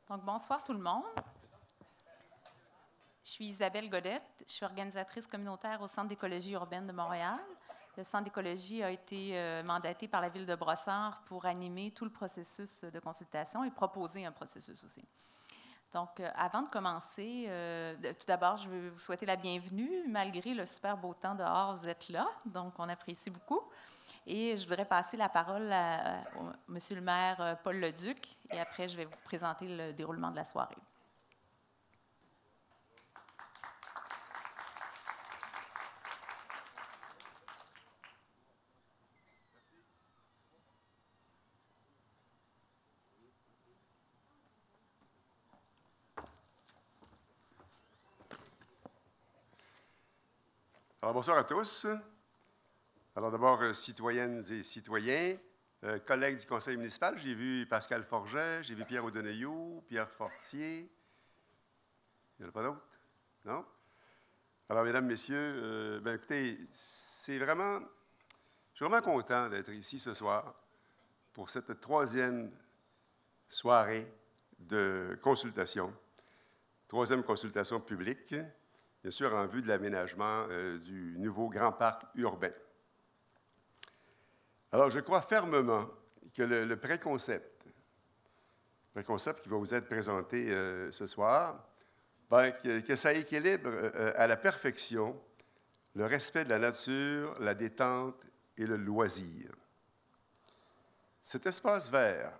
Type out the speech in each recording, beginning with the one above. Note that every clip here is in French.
Donc, bonsoir tout le monde. Je suis Isabelle Godette, je suis organisatrice communautaire au Centre d'écologie urbaine de Montréal. Le Centre d'écologie a été mandaté par la Ville de Brossard pour animer tout le processus de consultation et proposer un processus aussi. Donc, avant de commencer, tout d'abord, je veux vous souhaiter la bienvenue. Malgré le super beau temps dehors, vous êtes là, donc on apprécie beaucoup. Et je voudrais passer la parole à Monsieur le maire Paul Leduc, et après, je vais vous présenter le déroulement de la soirée. Alors, bonsoir à tous. Alors, d'abord, citoyennes et citoyens, collègues du conseil municipal, j'ai vu Pascal Forget, j'ai vu Pierre Audenayou, Pierre Fortier. Il n'y en a pas d'autres? Non? Alors, mesdames, messieurs, écoutez, je suis vraiment content d'être ici ce soir pour cette troisième soirée de consultation, troisième consultation publique, bien sûr en vue de l'aménagement du nouveau grand parc urbain. Alors, je crois fermement que le préconcept qui va vous être présenté ce soir, que ça équilibre à la perfection le respect de la nature, la détente et le loisir. Cet espace vert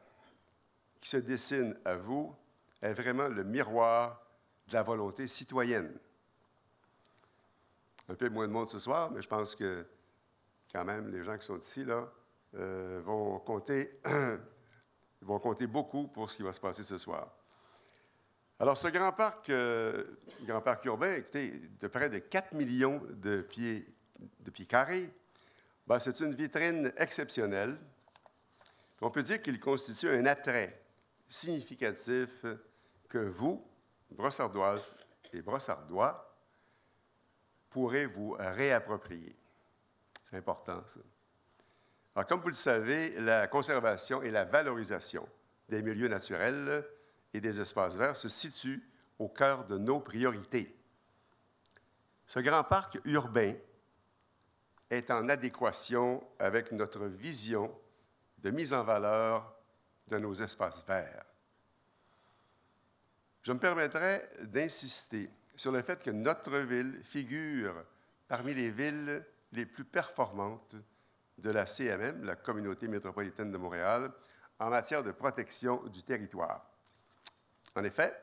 qui se dessine à vous est vraiment le miroir de la volonté citoyenne. Un peu moins de monde ce soir, mais je pense que quand même, les gens qui sont ici là, vont compter beaucoup pour ce qui va se passer ce soir. Alors, ce grand parc urbain, écoutez, de près de 4 millions de pieds carrés, c'est une vitrine exceptionnelle. On peut dire qu'il constitue un attrait significatif que vous, Brossardoises et Brossardois, pourrez vous réapproprier. C'est important, ça. Alors, comme vous le savez, la conservation et la valorisation des milieux naturels et des espaces verts se situent au cœur de nos priorités. Ce grand parc urbain est en adéquation avec notre vision de mise en valeur de nos espaces verts. Je me permettrai d'insister sur le fait que notre ville figure parmi les villes les plus performantes de la CMM, la Communauté métropolitaine de Montréal, en matière de protection du territoire. En effet,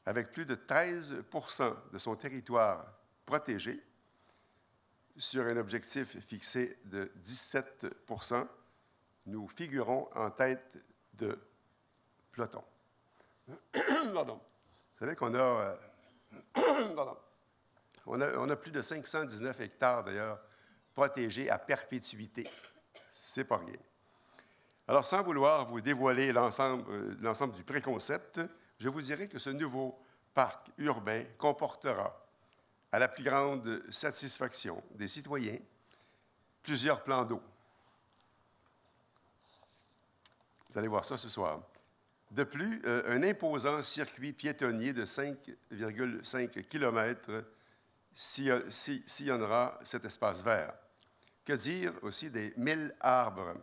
avec plus de 13 % de son territoire protégé, sur un objectif fixé de 17 %, nous figurons en tête de peloton. Pardon. Vous savez qu'on a, on a plus de 519 hectares, d'ailleurs, protégés à perpétuité. C'est pas rien. Alors, sans vouloir vous dévoiler l'ensemble du préconcept, je vous dirai que ce nouveau parc urbain comportera, à la plus grande satisfaction des citoyens, plusieurs plans d'eau. Vous allez voir ça ce soir. De plus, un imposant circuit piétonnier de 5,5 km sillonnera cet espace vert. Que dire aussi des 1000 arbres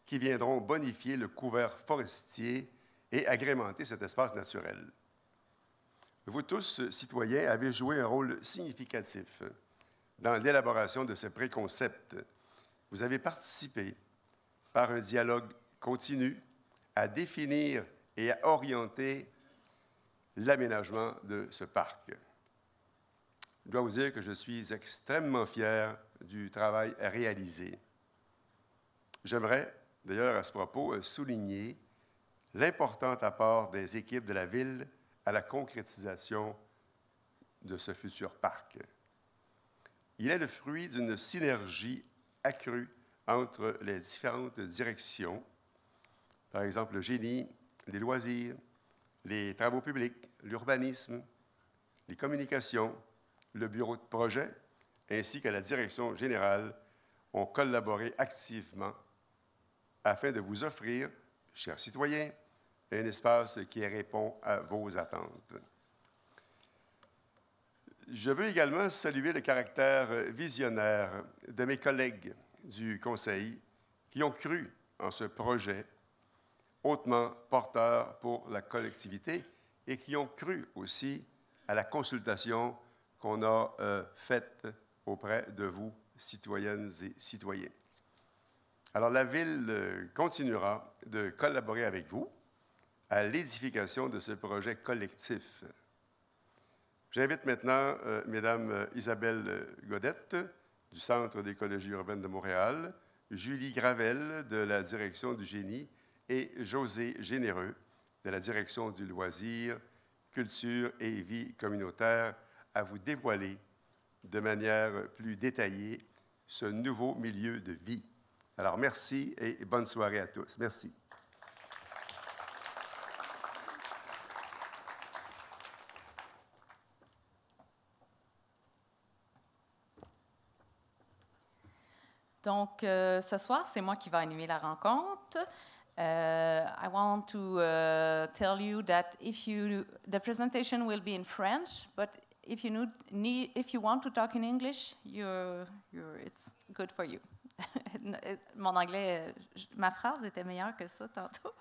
qui viendront bonifier le couvert forestier et agrémenter cet espace naturel. Vous tous, citoyens, avez joué un rôle significatif dans l'élaboration de ce préconcept. Vous avez participé, par un dialogue continu, à définir et à orienter l'aménagement de ce parc. Je dois vous dire que je suis extrêmement fier du travail réalisé. J'aimerais, d'ailleurs, à ce propos, souligner l'important apport des équipes de la Ville à la concrétisation de ce futur parc. Il est le fruit d'une synergie accrue entre les différentes directions, par exemple le génie, les loisirs, les travaux publics, l'urbanisme, les communications, le bureau de projet, ainsi que la direction générale, ont collaboré activement afin de vous offrir, chers citoyens, un espace qui répond à vos attentes. Je veux également saluer le caractère visionnaire de mes collègues du Conseil qui ont cru en ce projet hautement porteur pour la collectivité et qui ont cru aussi à la consultation qu'on a faite auprès de vous, citoyennes et citoyens. Alors, la Ville continuera de collaborer avec vous à l'édification de ce projet collectif. J'invite maintenant Mesdames Isabelle Godette, du Centre d'écologie urbaine de Montréal, Julie Gravel, de la Direction du Génie, et José Généreux, de la Direction du loisir, culture et vie communautaire, à vous dévoiler de manière plus détaillée ce nouveau milieu de vie. Alors, merci et bonne soirée à tous. Merci. Donc, ce soir, c'est moi qui vais animer la rencontre. I want to tell you that the presentation will be in French, but if you want to talk in English, it's good for you. Mon anglais, ma phrase était meilleure que ça tantôt.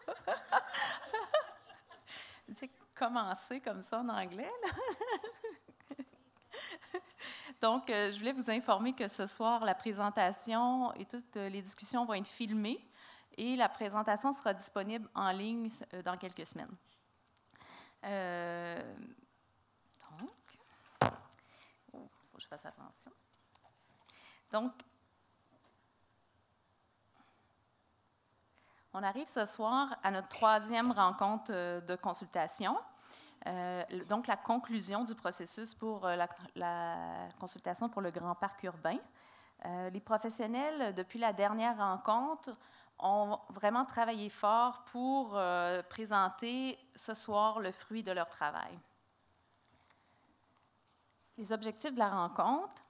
Tu sais, commencer comme ça en anglais, là. Donc, je voulais vous informer que ce soir, la présentation et toutes les discussions vont être filmées et la présentation sera disponible en ligne dans quelques semaines. Donc, faut que je fasse attention. Donc, on arrive ce soir à notre troisième rencontre de consultation. Donc, la conclusion du processus pour la consultation pour le Grand Parc urbain. Les professionnels, depuis la dernière rencontre, ont vraiment travaillé fort pour présenter ce soir le fruit de leur travail. Les objectifs de la rencontre,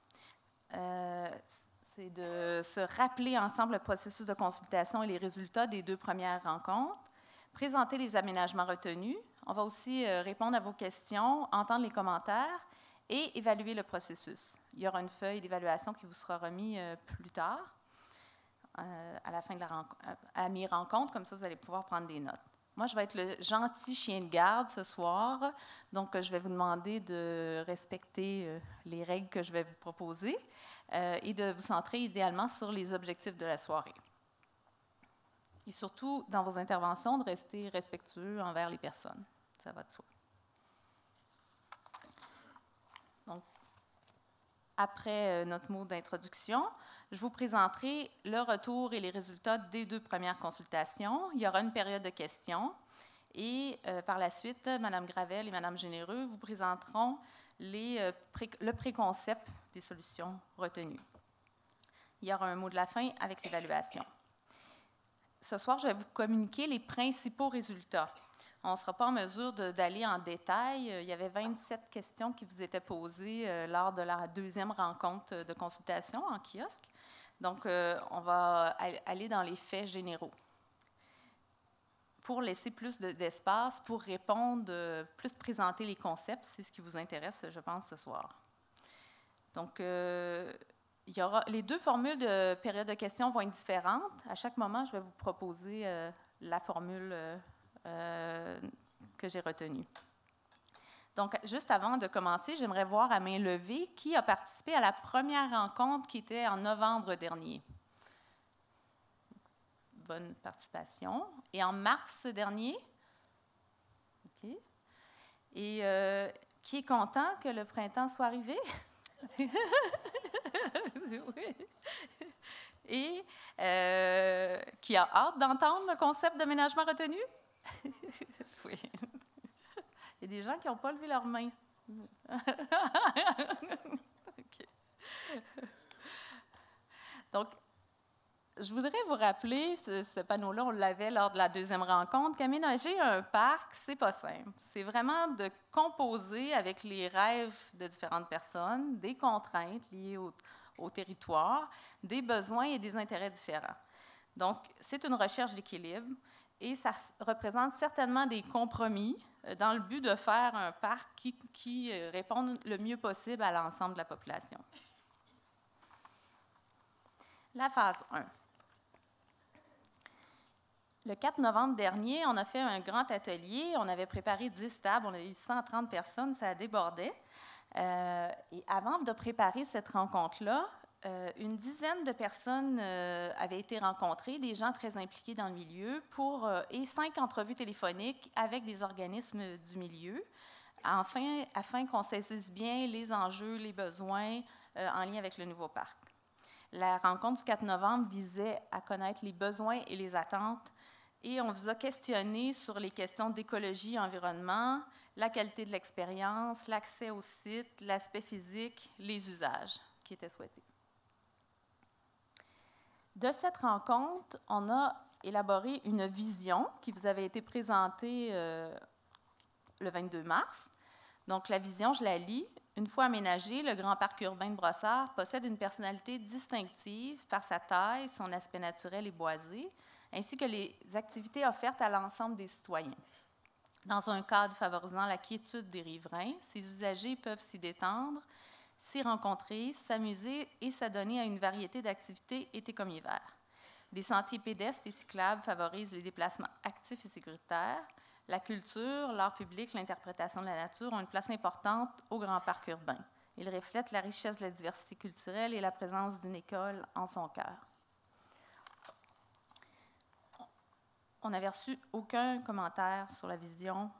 c'est de se rappeler ensemble le processus de consultation et les résultats des 2 premières rencontres, présenter les aménagements retenus. On va aussi répondre à vos questions, entendre les commentaires et évaluer le processus. Il y aura une feuille d'évaluation qui vous sera remise plus tard, à la fin de à mi-rencontre, comme ça vous allez pouvoir prendre des notes. Moi, je vais être le gentil chien de garde ce soir, donc je vais vous demander de respecter les règles que je vais vous proposer et de vous centrer idéalement sur les objectifs de la soirée. Et surtout, dans vos interventions, de rester respectueux envers les personnes. Ça va de soi. Donc, après notre mot d'introduction, je vous présenterai le retour et les résultats des 2 premières consultations. Il y aura une période de questions. Et par la suite, Mme Gravel et Mme Généreux vous présenteront le préconcept des solutions retenues. Il y aura un mot de la fin avec l'évaluation. Ce soir, je vais vous communiquer les principaux résultats. On ne sera pas en mesure d'aller en détail. Il y avait 27 questions qui vous étaient posées lors de la 2e rencontre de consultation en kiosque. Donc, on va aller dans les faits généraux pour laisser plus d'espace, pour répondre, plus présenter les concepts. C'est ce qui vous intéresse, je pense, ce soir. Donc, il y aura, les 2 formules de période de questions vont être différentes. À chaque moment, je vais vous proposer la formule que j'ai retenue. Donc, juste avant de commencer, j'aimerais voir à main levée qui a participé à la première rencontre qui était en novembre dernier. Bonne participation. Et en mars dernier? OK. Et qui est content que le printemps soit arrivé? Oui. Et qui a hâte d'entendre le concept d'aménagement retenu? Oui. Il y a des gens qui n'ont pas levé leurs mains. Okay. Donc, je voudrais vous rappeler, ce panneau-là, on l'avait lors de la 2e rencontre, qu'aménager un parc, c'est pas simple. C'est vraiment de composer avec les rêves de différentes personnes, des contraintes liées au territoire, des besoins et des intérêts différents. Donc, c'est une recherche d'équilibre et ça représente certainement des compromis dans le but de faire un parc qui réponde le mieux possible à l'ensemble de la population. La phase 1. Le 4 novembre dernier, on a fait un grand atelier. On avait préparé 10 tables, on avait eu 130 personnes, ça débordait. Et avant de préparer cette rencontre-là, une dizaine de personnes avaient été rencontrées, des gens très impliqués dans le milieu, et 5 entrevues téléphoniques avec des organismes du milieu, afin qu'on saisisse bien les enjeux, les besoins en lien avec le nouveau parc. La rencontre du 4 novembre visait à connaître les besoins et les attentes, et on vous a questionné sur les questions d'écologie et environnement, la qualité de l'expérience, l'accès au site, l'aspect physique, les usages qui étaient souhaités. De cette rencontre, on a élaboré une vision qui vous avait été présentée le 22 mars. Donc, la vision, je la lis. Une fois aménagé, le Grand Parc urbain de Brossard possède une personnalité distinctive par sa taille, son aspect naturel et boisé, ainsi que les activités offertes à l'ensemble des citoyens. Dans un cadre favorisant la quiétude des riverains, ces usagers peuvent s'y détendre, s'y rencontrer, s'amuser et s'adonner à une variété d'activités été comme hiver. Des sentiers pédestres et cyclables favorisent les déplacements actifs et sécuritaires. La culture, l'art public, l'interprétation de la nature ont une place importante au Grand Parc urbain. Ils reflètent la richesse de la diversité culturelle et la présence d'une école en son cœur. On n'avait reçu aucun commentaire sur la vision,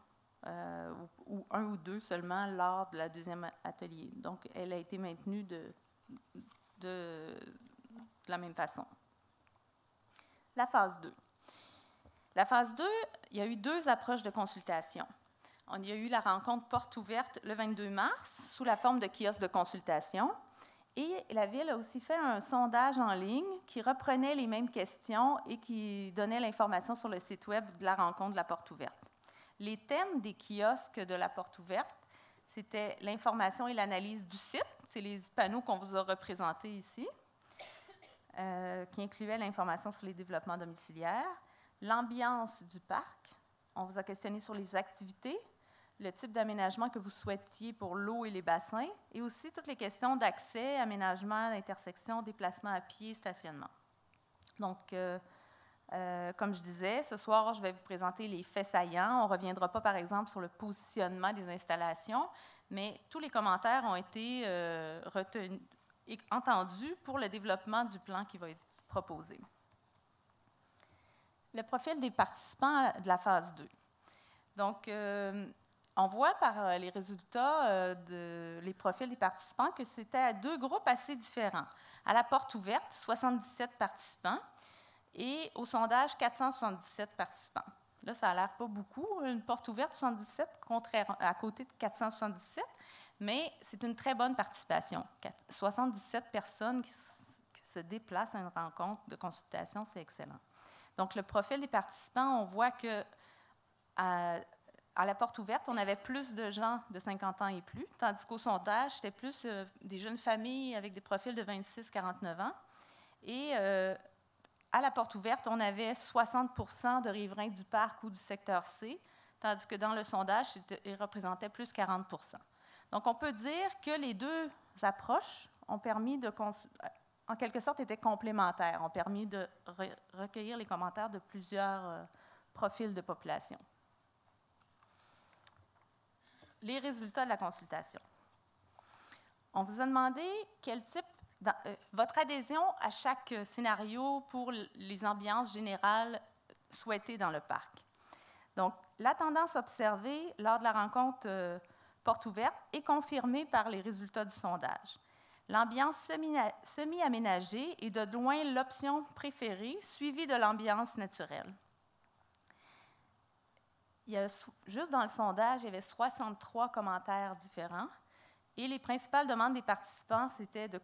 ou un ou deux seulement lors de la deuxième atelier. Donc, elle a été maintenue de la même façon. La phase 2. La phase 2, il y a eu 2 approches de consultation. Il y a eu la rencontre porte ouverte le 22 mars sous la forme de kiosques de consultation. Et la Ville a aussi fait un sondage en ligne qui reprenait les mêmes questions et qui donnait l'information sur le site web de la rencontre de la porte ouverte. Les thèmes des kiosques de la porte ouverte, c'était l'information et l'analyse du site. C'est les panneaux qu'on vous a représentés ici, qui incluaient l'information sur les développements domiciliaires, l'ambiance du parc. On vous a questionné sur les activités, le type d'aménagement que vous souhaitiez pour l'eau et les bassins, et aussi toutes les questions d'accès, aménagement, d'intersection, déplacement à pied, stationnement. Donc, comme je disais, ce soir, je vais vous présenter les faits saillants. On ne reviendra pas, par exemple, sur le positionnement des installations, mais tous les commentaires ont été retenus et entendus pour le développement du plan qui va être proposé. Le profil des participants de la phase 2. Donc, on voit par les résultats les profils des participants que c'était 2 groupes assez différents. À la porte ouverte, 77 participants et au sondage, 477 participants. Là, ça n'a l'air pas beaucoup, une porte ouverte, 77 à côté de 477, mais c'est une très bonne participation. 77 personnes qui se déplacent à une rencontre de consultation, c'est excellent. Donc, le profil des participants, on voit que à la porte ouverte, on avait plus de gens de 50 ans et plus, tandis qu'au sondage, c'était plus des jeunes familles avec des profils de 26-49 ans. Et à la porte ouverte, on avait 60 % de riverains du parc ou du secteur C, tandis que dans le sondage, ils représentaient plus 40 %. Donc, on peut dire que les 2 approches ont permis en quelque sorte, étaient complémentaires, ont permis de recueillir les commentaires de plusieurs profils de population. Les résultats de la consultation. On vous a demandé quel type, votre adhésion à chaque scénario pour les ambiances générales souhaitées dans le parc. Donc, la tendance observée lors de la rencontre porte ouverte est confirmée par les résultats du sondage. L'ambiance semi-aménagée est de loin l'option préférée, suivie de l'ambiance naturelle. Juste dans le sondage, il y avait 63 commentaires différents. Et les principales demandes des participants, c'était de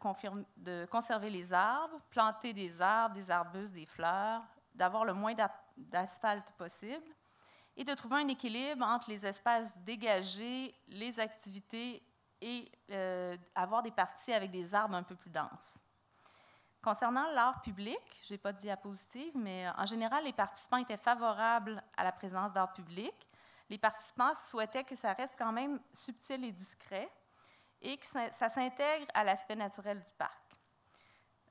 conserver les arbres, planter des arbres, des arbustes, des fleurs, d'avoir le moins d'asphalte possible et de trouver un équilibre entre les espaces dégagés, les activités et avoir des parties avec des arbres un peu plus denses. Concernant l'art public, je n'ai pas de diapositive, mais en général, les participants étaient favorables à la présence d'art public. Les participants souhaitaient que ça reste quand même subtil et discret et que ça s'intègre à l'aspect naturel du parc.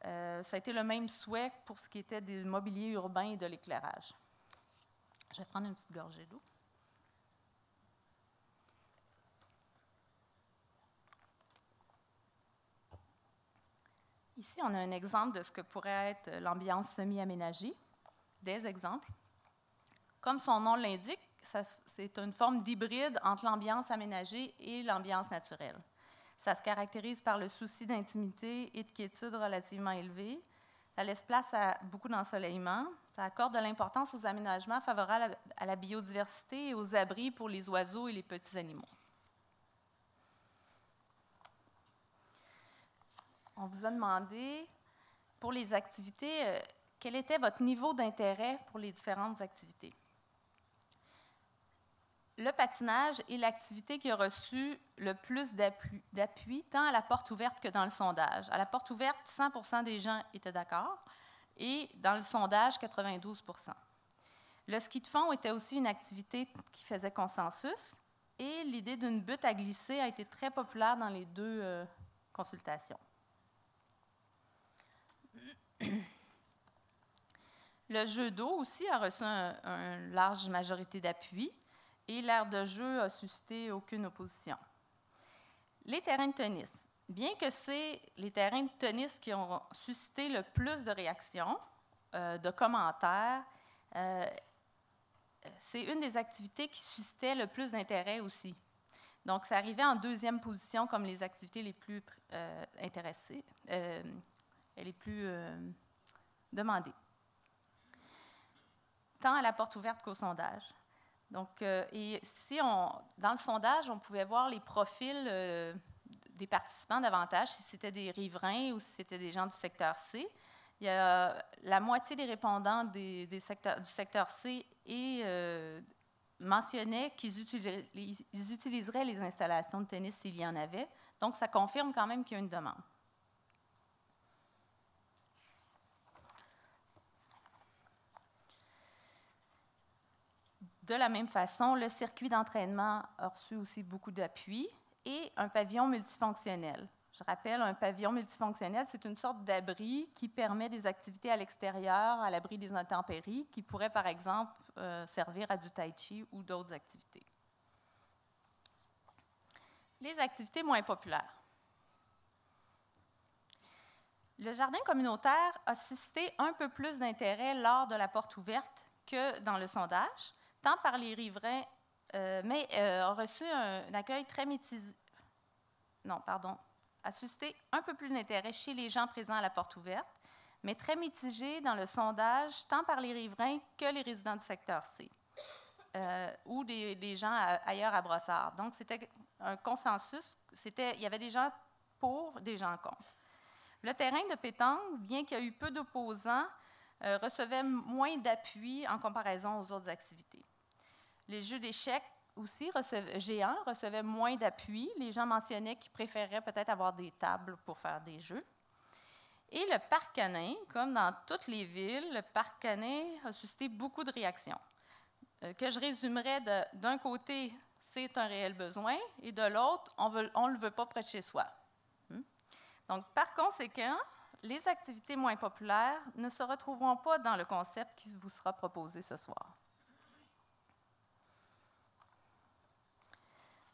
Ça a été le même souhait pour ce qui était du mobilier urbain et de l'éclairage. Je vais prendre une petite gorgée d'eau. Ici, on a un exemple de ce que pourrait être l'ambiance semi-aménagée. Des exemples. Comme son nom l'indique, c'est une forme d'hybride entre l'ambiance aménagée et l'ambiance naturelle. Ça se caractérise par le souci d'intimité et de quiétude relativement élevé. Ça laisse place à beaucoup d'ensoleillement. Ça accorde de l'importance aux aménagements favorables à la biodiversité et aux abris pour les oiseaux et les petits animaux. On vous a demandé, pour les activités, quel était votre niveau d'intérêt pour les différentes activités. Le patinage est l'activité qui a reçu le plus d'appui, tant à la porte ouverte que dans le sondage. À la porte ouverte, 100 des gens étaient d'accord, et dans le sondage, 92 Le ski de fond était aussi une activité qui faisait consensus, et l'idée d'une butte à glisser a été très populaire dans les deux consultations. Le jeu d'eau aussi a reçu une large majorité d'appui et l'aire de jeu a suscité aucune opposition. Les terrains de tennis. Bien que c'est les terrains de tennis qui ont suscité le plus de réactions, de commentaires, c'est une des activités qui suscitait le plus d'intérêt aussi. Donc, ça arrivait en deuxième position comme les activités les plus intéressées, les plus demandées. Tant à la porte ouverte qu'au sondage. Donc, et si dans le sondage, on pouvait voir les profils des participants davantage, si c'était des riverains ou si c'était des gens du secteur C. Il y a la moitié des répondants du secteur C mentionnaient qu'ils utiliseraient les installations de tennis s'il y en avait. Donc, ça confirme quand même qu'il y a une demande. De la même façon, le circuit d'entraînement a reçu aussi beaucoup d'appui et un pavillon multifonctionnel. Je rappelle, un pavillon multifonctionnel, c'est une sorte d'abri qui permet des activités à l'extérieur, à l'abri des intempéries, qui pourraient, par exemple, servir à du tai chi ou d'autres activités. Les activités moins populaires. Le jardin communautaire a suscité un peu plus d'intérêt lors de la porte ouverte que dans le sondage, tant par les riverains, mais a reçu un accueil très mitigé. Non, pardon. A suscité un peu plus d'intérêt chez les gens présents à la porte ouverte, mais très mitigé dans le sondage, tant par les riverains que les résidents du secteur C, ou des gens ailleurs à Brossard. Donc, c'était un consensus. Il y avait des gens pour, des gens contre. Le terrain de pétanque, bien qu'il y ait eu peu d'opposants, recevait moins d'appui en comparaison aux autres activités. Les jeux d'échecs aussi géants recevaient moins d'appui. Les gens mentionnaient qu'ils préféraient peut-être avoir des tables pour faire des jeux. Et le parc canin, comme dans toutes les villes, le parc canin a suscité beaucoup de réactions, que je résumerais d'un côté, c'est un réel besoin, et de l'autre, on ne le veut pas près de chez soi. Donc, par conséquent, les activités moins populaires ne se retrouveront pas dans le concept qui vous sera proposé ce soir.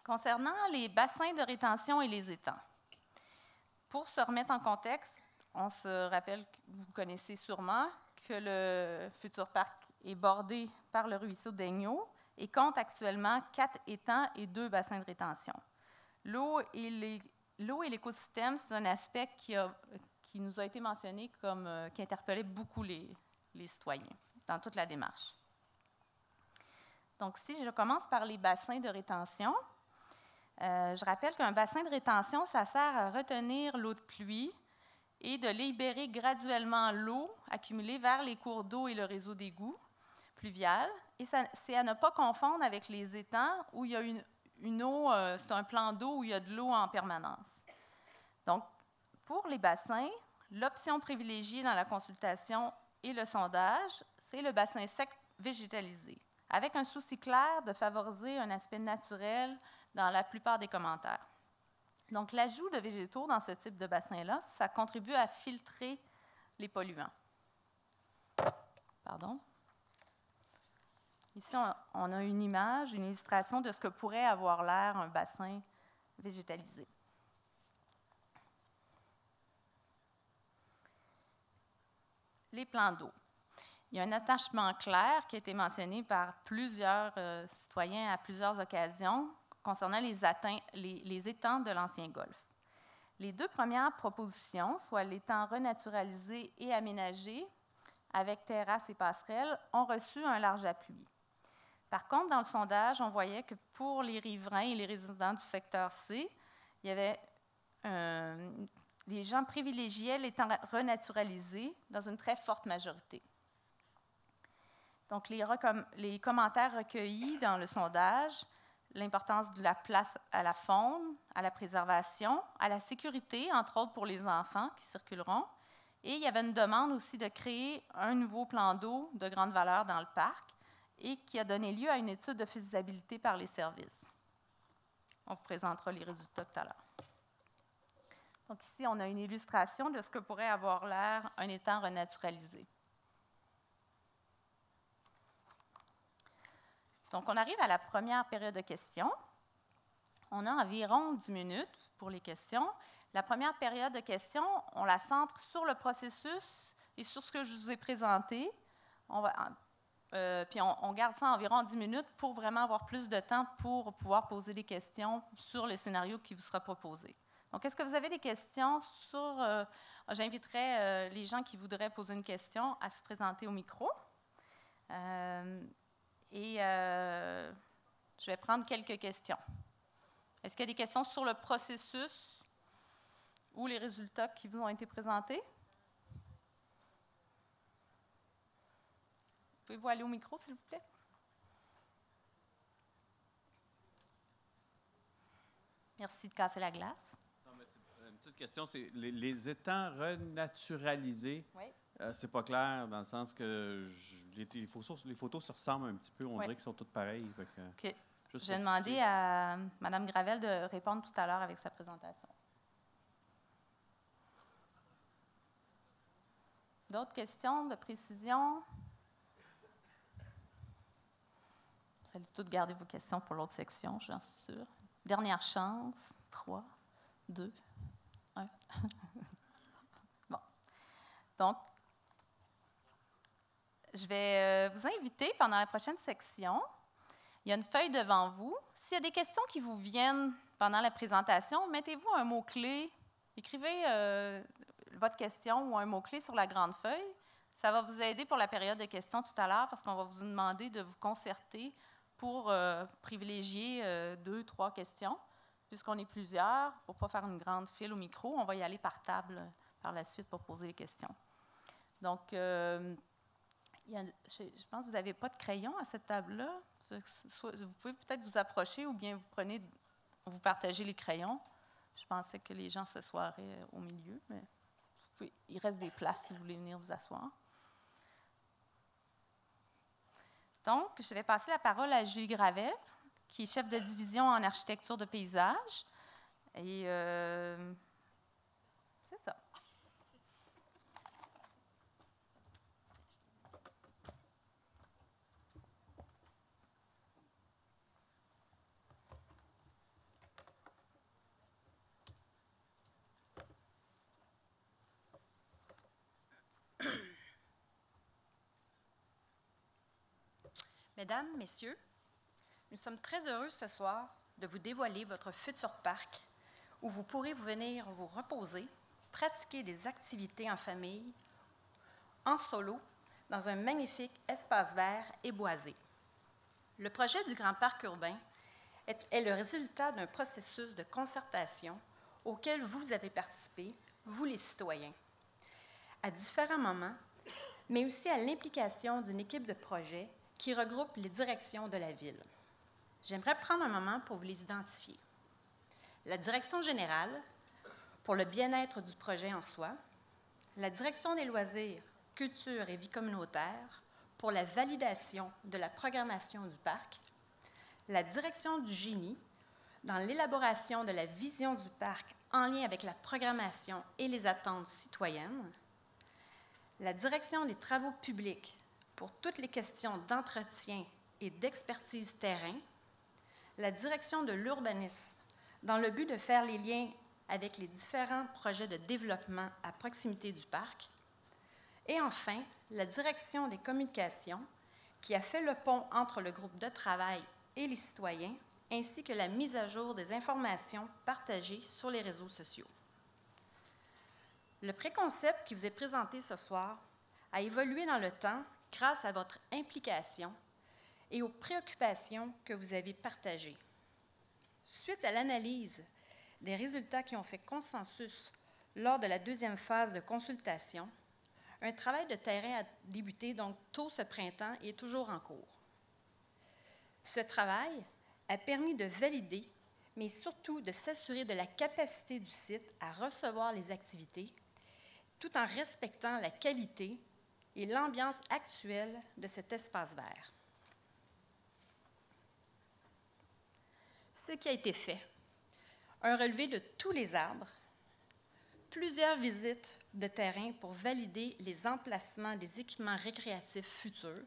Concernant les bassins de rétention et les étangs, pour se remettre en contexte, on se rappelle, vous connaissez sûrement, que le futur parc est bordé par le ruisseau d'Aigneau et compte actuellement 4 étangs et 2 bassins de rétention. L'eau et l'écosystème, c'est un aspect qui nous a été mentionné comme qui interpellait beaucoup les citoyens dans toute la démarche. Donc, si je commence par les bassins de rétention, je rappelle qu'un bassin de rétention, ça sert à retenir l'eau de pluie et de libérer graduellement l'eau accumulée vers les cours d'eau et le réseau d'égouts pluvial. Et c'est à ne pas confondre avec les étangs où il y a une eau, c'est un plan d'eau où il y a de l'eau en permanence. Donc, pour les bassins, L'option privilégiée dans la consultation et le sondage, c'est le bassin sec végétalisé, avec un souci clair de favoriser un aspect naturel dans la plupart des commentaires. Donc, l'ajout de végétaux dans ce type de bassin-là, ça contribue à filtrer les polluants. Pardon. Ici, on a une image, une illustration de ce que pourrait avoir l'air un bassin végétalisé. Les plans d'eau. Il y a un attachement clair qui a été mentionné par plusieurs citoyens à plusieurs occasions concernant les étangs de l'ancien golfe. Les deux premières propositions, soit l'étang renaturalisé et aménagé, avec terrasse et passerelle, ont reçu un large appui. Par contre, dans le sondage, on voyait que pour les riverains et les résidents du secteur C, il y avait les gens privilégiaient l'étang renaturalisé dans une très forte majorité. Donc, les commentaires recueillis dans le sondage, l'importance de la place à la faune, à la préservation, à la sécurité, entre autres pour les enfants qui circuleront. Et il y avait une demande aussi de créer un nouveau plan d'eau de grande valeur dans le parc et qui a donné lieu à une étude de faisabilité par les services. On vous présentera les résultats tout à l'heure. Donc ici, on a une illustration de ce que pourrait avoir l'air un étang renaturalisé. Donc, on arrive à la première période de questions. On a environ 10 minutes pour les questions. La première période de questions, on la centre sur le processus et sur ce que je vous ai présenté. Puis on garde ça environ 10 minutes pour vraiment avoir plus de temps pour pouvoir poser des questions sur le scénario qui vous sera proposé. Donc, est-ce que vous avez des questions sur... J'inviterai les gens qui voudraient poser une question à se présenter au micro. Je vais prendre quelques questions. Est-ce qu'il y a des questions sur le processus ou les résultats qui vous ont été présentés? Pouvez-vous aller au micro, s'il vous plaît? Merci de casser la glace. Non, mais une petite question, c'est les étangs renaturalisés. Oui. C'est pas clair dans le sens que les photos se ressemblent un petit peu. On dirait qu'ils sont toutes pareilles. OK. Je vais demander à Mme Gravel de répondre tout à l'heure avec sa présentation. D'autres questions de précision? Vous allez toutes garder vos questions pour l'autre section, j'en suis sûre. Dernière chance. 3, 2, 1. Bon. Donc, je vais vous inviter pendant la prochaine section. Il y a une feuille devant vous. S'il y a des questions qui vous viennent pendant la présentation, mettez-vous un mot-clé. Écrivez votre question ou un mot-clé sur la grande feuille. Ça va vous aider pour la période de questions tout à l'heure parce qu'on va vous demander de vous concerter pour privilégier 2, 3 questions. Puisqu'on est plusieurs, pour ne pas faire une grande file au micro, on va y aller par table par la suite pour poser les questions. Donc, je pense que vous n'avez pas de crayon à cette table-là. Vous pouvez peut-être vous approcher ou bien vous partagez les crayons. Je pensais que les gens s'assoiraient au milieu, mais il reste des places si vous voulez venir vous asseoir. Donc, je vais passer la parole à Julie Gravel, qui est chef de division en architecture de paysage. Et c'est ça. Mesdames, Messieurs, nous sommes très heureux ce soir de vous dévoiler votre futur parc où vous pourrez venir vous reposer, pratiquer des activités en famille, en solo, dans un magnifique espace vert et boisé. Le projet du Grand Parc urbain est le résultat d'un processus de concertation auquel vous avez participé, vous les citoyens, à différents moments, mais aussi à l'implication d'une équipe de projet qui regroupe les directions de la Ville. J'aimerais prendre un moment pour vous les identifier. La direction générale, pour le bien-être du projet en soi, la direction des loisirs, culture et vie communautaire pour la validation de la programmation du parc, la direction du génie dans l'élaboration de la vision du parc en lien avec la programmation et les attentes citoyennes, la direction des travaux publics pour toutes les questions d'entretien et d'expertise terrain, la direction de l'urbanisme dans le but de faire les liens avec les différents projets de développement à proximité du parc, et enfin, la direction des communications qui a fait le pont entre le groupe de travail et les citoyens, ainsi que la mise à jour des informations partagées sur les réseaux sociaux. Le préconcept qui vous est présenté ce soir a évolué dans le temps grâce à votre implication et aux préoccupations que vous avez partagées. Suite à l'analyse des résultats qui ont fait consensus lors de la deuxième phase de consultation, un travail de terrain a débuté donc tôt ce printemps et est toujours en cours. Ce travail a permis de valider, mais surtout de s'assurer de la capacité du site à recevoir les activités, tout en respectant la qualité et l'ambiance actuelle de cet espace vert. Ce qui a été fait, un relevé de tous les arbres, plusieurs visites de terrain pour valider les emplacements des équipements récréatifs futurs,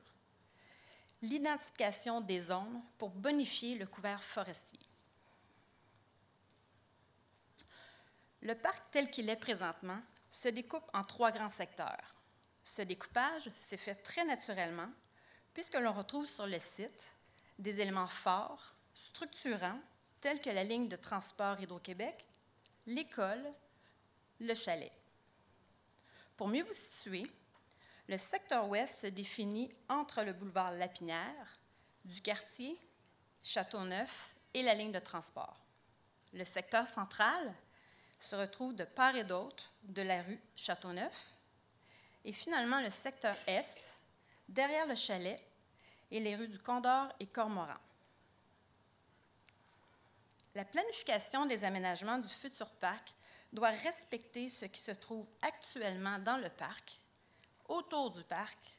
l'identification des zones pour bonifier le couvert forestier. Le parc tel qu'il est présentement se découpe en 3 grands secteurs. Ce découpage s'est fait très naturellement puisque l'on retrouve sur le site des éléments forts, structurants, tels que la ligne de transport Hydro-Québec, l'école, le chalet. Pour mieux vous situer, le secteur ouest se définit entre le boulevard Lapinière, du quartier, Châteauneuf et la ligne de transport. Le secteur central se retrouve de part et d'autre de la rue Châteauneuf. Et finalement, le secteur est, derrière le chalet, et les rues du Condor et Cormoran. La planification des aménagements du futur parc doit respecter ce qui se trouve actuellement dans le parc, autour du parc,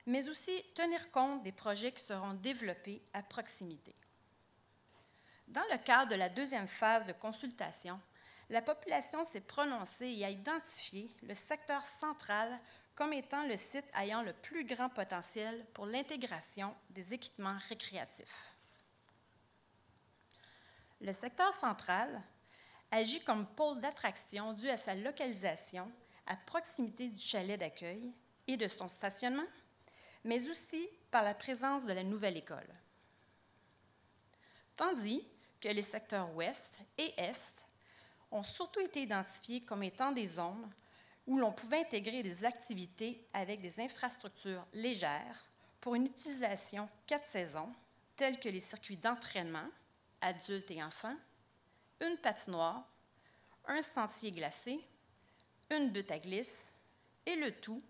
mais aussi tenir compte des projets qui seront développés à proximité. Dans le cadre de la deuxième phase de consultation, la population s'est prononcée et a identifié le secteur central comme étant le site ayant le plus grand potentiel pour l'intégration des équipements récréatifs. Le secteur central agit comme pôle d'attraction dû à sa localisation à proximité du chalet d'accueil et de son stationnement, mais aussi par la présence de la nouvelle école. Tandis que les secteurs ouest et est ont surtout été identifiés comme étant des zones où l'on pouvait intégrer des activités avec des infrastructures légères pour une utilisation 4 saisons, telles que les circuits d'entraînement, adultes et enfants, une patinoire, un sentier glacé, une butte à glisse, et le tout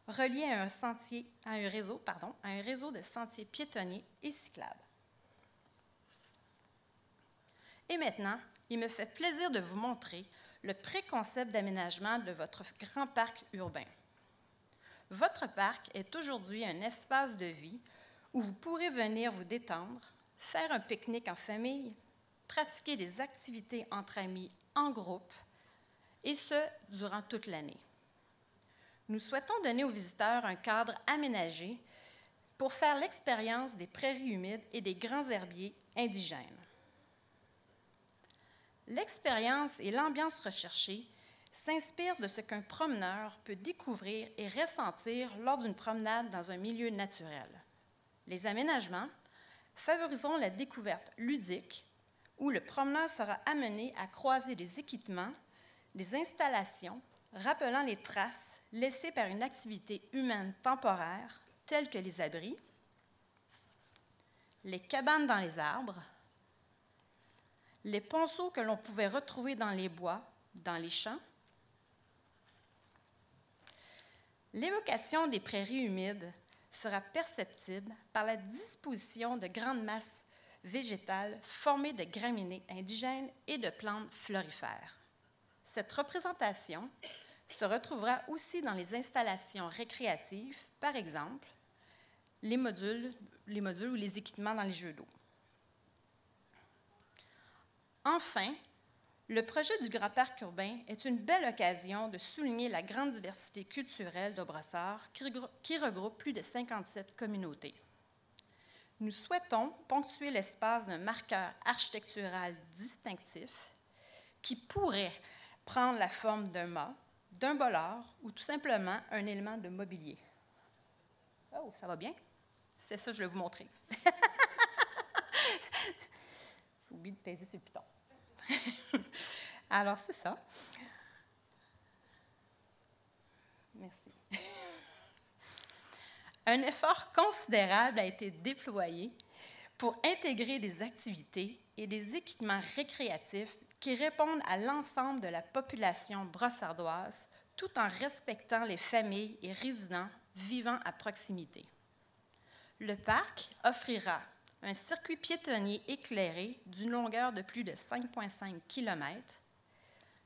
relié à un réseau de sentiers piétonniers et cyclables. Et maintenant, il me fait plaisir de vous montrer le préconcept d'aménagement de votre grand parc urbain. Votre parc est aujourd'hui un espace de vie où vous pourrez venir vous détendre, faire un pique-nique en famille, pratiquer des activités entre amis en groupe, et ce, durant toute l'année. Nous souhaitons donner aux visiteurs un cadre aménagé pour faire l'expérience des prairies humides et des grands herbiers indigènes. L'expérience et l'ambiance recherchée s'inspirent de ce qu'un promeneur peut découvrir et ressentir lors d'une promenade dans un milieu naturel. Les aménagements favoriseront la découverte ludique où le promeneur sera amené à croiser des équipements, des installations rappelant les traces laissées par une activité humaine temporaire telles que les abris, les cabanes dans les arbres, les ponceaux que l'on pouvait retrouver dans les bois, dans les champs. L'évocation des prairies humides sera perceptible par la disposition de grandes masses végétales formées de graminées indigènes et de plantes florifères. Cette représentation se retrouvera aussi dans les installations récréatives, par exemple, les modules ou les équipements dans les jeux d'eau. Enfin, le projet du Grand Parc urbain est une belle occasion de souligner la grande diversité culturelle de Brossard qui regroupe plus de 57 communautés. Nous souhaitons ponctuer l'espace d'un marqueur architectural distinctif qui pourrait prendre la forme d'un mât, d'un bolard ou tout simplement un élément de mobilier. Oh, ça va bien? C'est ça que je vais vous montrer. J'ai oublié de peser sur le piton. Alors, c'est ça. Merci. Un effort considérable a été déployé pour intégrer des activités et des équipements récréatifs qui répondent à l'ensemble de la population brossardoise, tout en respectant les familles et résidents vivant à proximité. Le parc offrira un circuit piétonnier éclairé d'une longueur de plus de 5,5 km,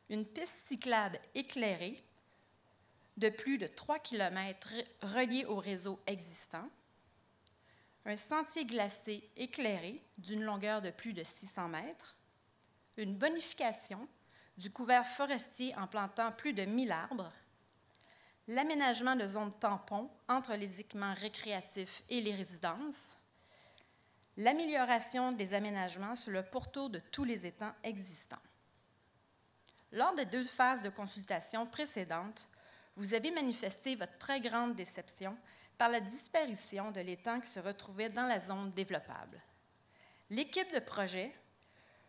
une piste cyclable éclairée de plus de 3 km reliée au réseau existant, un sentier glacé éclairé d'une longueur de plus de 600 mètres, une bonification du couvert forestier en plantant plus de 1000 arbres, l'aménagement de zones tampons entre les équipements récréatifs et les résidences, l'amélioration des aménagements sur le pourtour de tous les étangs existants. Lors des 2 phases de consultation précédentes, vous avez manifesté votre très grande déception par la disparition de l'étang qui se retrouvait dans la zone développable. L'équipe de projet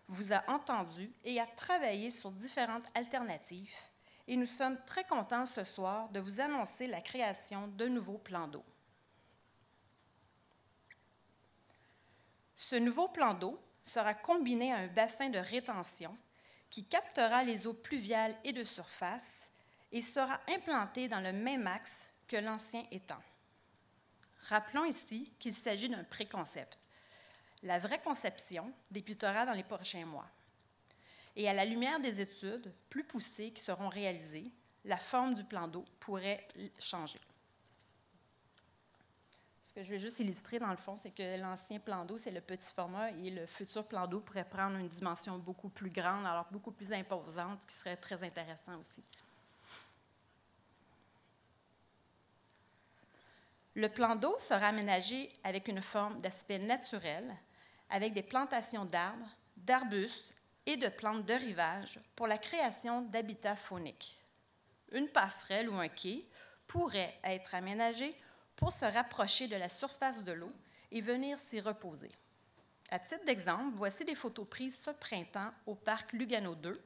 vous a entendu et a travaillé sur différentes alternatives, et nous sommes très contents ce soir de vous annoncer la création d'un nouveau plan d'eau. Ce nouveau plan d'eau sera combiné à un bassin de rétention qui captera les eaux pluviales et de surface et sera implanté dans le même axe que l'ancien étang. Rappelons ici qu'il s'agit d'un préconcept. La vraie conception débutera dans les prochains mois. Et à la lumière des études plus poussées qui seront réalisées, la forme du plan d'eau pourrait changer. Ce que je vais juste illustrer, dans le fond, c'est que l'ancien plan d'eau, c'est le petit format, et le futur plan d'eau pourrait prendre une dimension beaucoup plus grande, alors beaucoup plus imposante, qui serait très intéressant aussi. Le plan d'eau sera aménagé avec une forme d'aspect naturel, avec des plantations d'arbres, d'arbustes et de plantes de rivage pour la création d'habitats fauniques. Une passerelle ou un quai pourrait être aménagé pour se rapprocher de la surface de l'eau et venir s'y reposer. À titre d'exemple, voici des photos prises ce printemps au parc Lugano 2,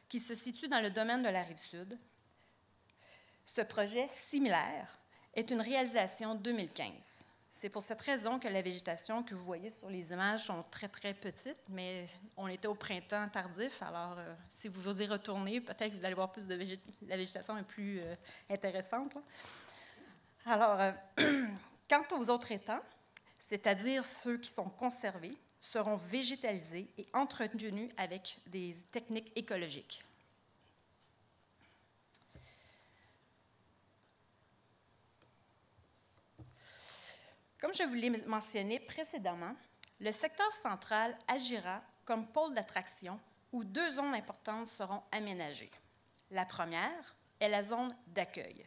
qui se situe dans le domaine de la Rive-Sud. Ce projet similaire est une réalisation 2015. C'est pour cette raison que la végétation que vous voyez sur les images sont très, très petites, mais on était au printemps tardif, alors si vous y retournez, peut-être que vous allez voir plus de la végétation est plus intéressante. Là. Alors, quant aux autres étangs, c'est-à-dire ceux qui sont conservés, seront végétalisés et entretenus avec des techniques écologiques. Comme je vous l'ai mentionné précédemment, le secteur central agira comme pôle d'attraction où 2 zones importantes seront aménagées. La première est la zone d'accueil.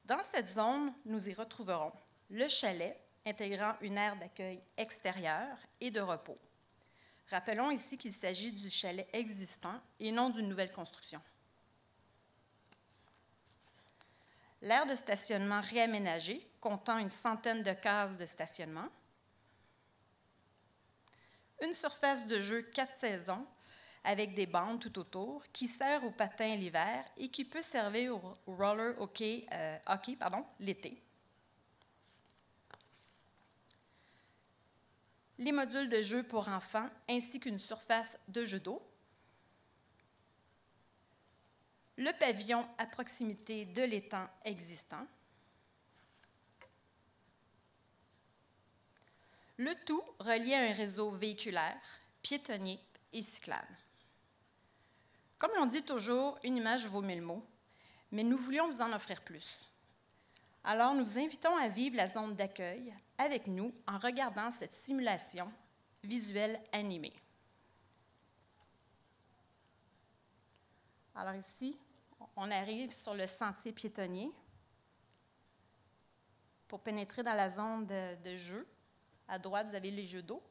Dans cette zone, nous y retrouverons le chalet, intégrant une aire d'accueil extérieure et de repos. Rappelons ici qu'il s'agit du chalet existant et non d'une nouvelle construction. L'aire de stationnement réaménagée, comptant une centaine de cases de stationnement. Une surface de jeu 4 saisons avec des bandes tout autour qui sert aux patins l'hiver et qui peut servir au roller hockey l'été. Les modules de jeu pour enfants ainsi qu'une surface de jeu d'eau. Le pavillon à proximité de l'étang existant. Le tout relié à un réseau véhiculaire, piétonnier et cyclable. Comme on dit toujours, une image vaut 1000 mots, mais nous voulions vous en offrir plus. Alors, nous vous invitons à vivre la zone d'accueil avec nous en regardant cette simulation visuelle animée. Alors ici, on arrive sur le sentier piétonnier pour pénétrer dans la zone de jeu. À droite, vous avez les jeux d'eau.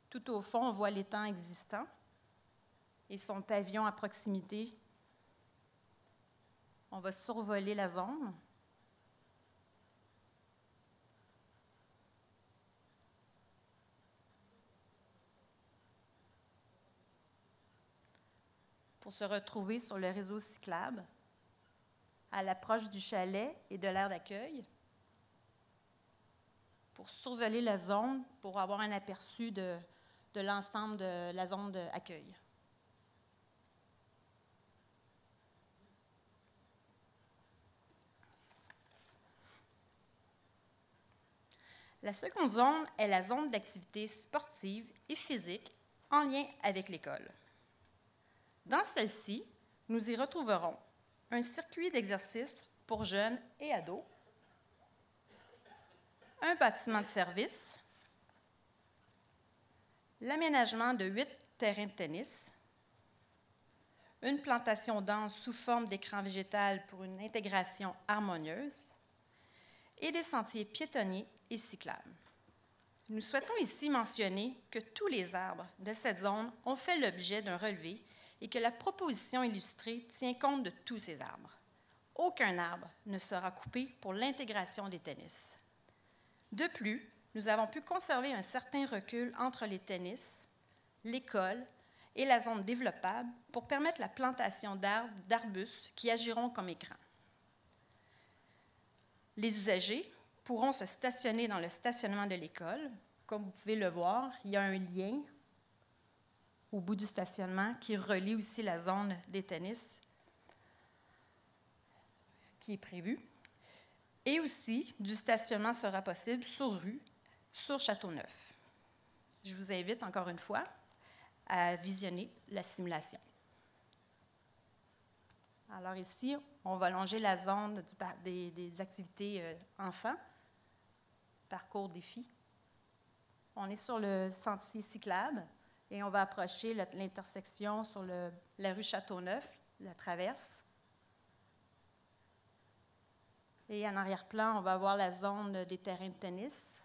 Tout au fond, on voit l'étang existant et son pavillon à proximité. On va survoler la zone. Pour se retrouver sur le réseau cyclable, à l'approche du chalet et de l'aire d'accueil, pour survoler la zone, pour avoir un aperçu de l'ensemble de la zone d'accueil. La seconde zone est la zone d'activité sportive et physique en lien avec l'école. Dans celle-ci, nous y retrouverons un circuit d'exercice pour jeunes et ados, un bâtiment de service, l'aménagement de 8 terrains de tennis, une plantation dense sous forme d'écran végétal pour une intégration harmonieuse et des sentiers piétonniers et cyclables. Nous souhaitons ici mentionner que tous les arbres de cette zone ont fait l'objet d'un relevé et que la proposition illustrée tient compte de tous ces arbres. Aucun arbre ne sera coupé pour l'intégration des tennis. De plus, nous avons pu conserver un certain recul entre les tennis, l'école et la zone développable pour permettre la plantation d'arbres, d'arbustes qui agiront comme écran. Les usagers pourront se stationner dans le stationnement de l'école. Comme vous pouvez le voir, il y a un lien au bout du stationnement qui relie aussi la zone des tennis qui est prévue. Et aussi, du stationnement sera possible sur rue, sur Châteauneuf. Je vous invite encore une fois à visionner la simulation. Alors ici, on va longer la zone des activités enfants, parcours défi. On est sur le sentier cyclable et on va approcher l'intersection sur la rue Châteauneuf, la traverse. Et en arrière-plan, on va voir la zone des terrains de tennis.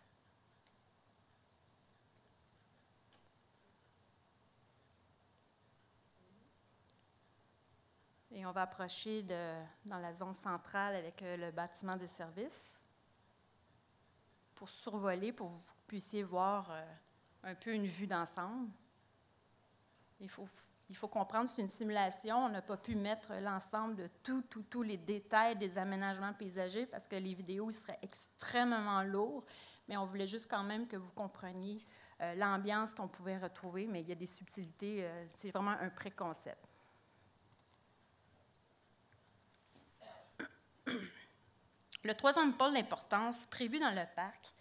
Et on va approcher dans la zone centrale avec le bâtiment de service pour survoler, pour que vous puissiez voir un peu une vue d'ensemble. Il faut comprendre que c'est une simulation. On n'a pas pu mettre l'ensemble de tous les détails des aménagements paysagers parce que les vidéos seraient extrêmement lourdes, mais on voulait juste quand même que vous compreniez l'ambiance qu'on pouvait retrouver, mais il y a des subtilités, c'est vraiment un préconcept. Le troisième pôle d'importance prévu dans le parc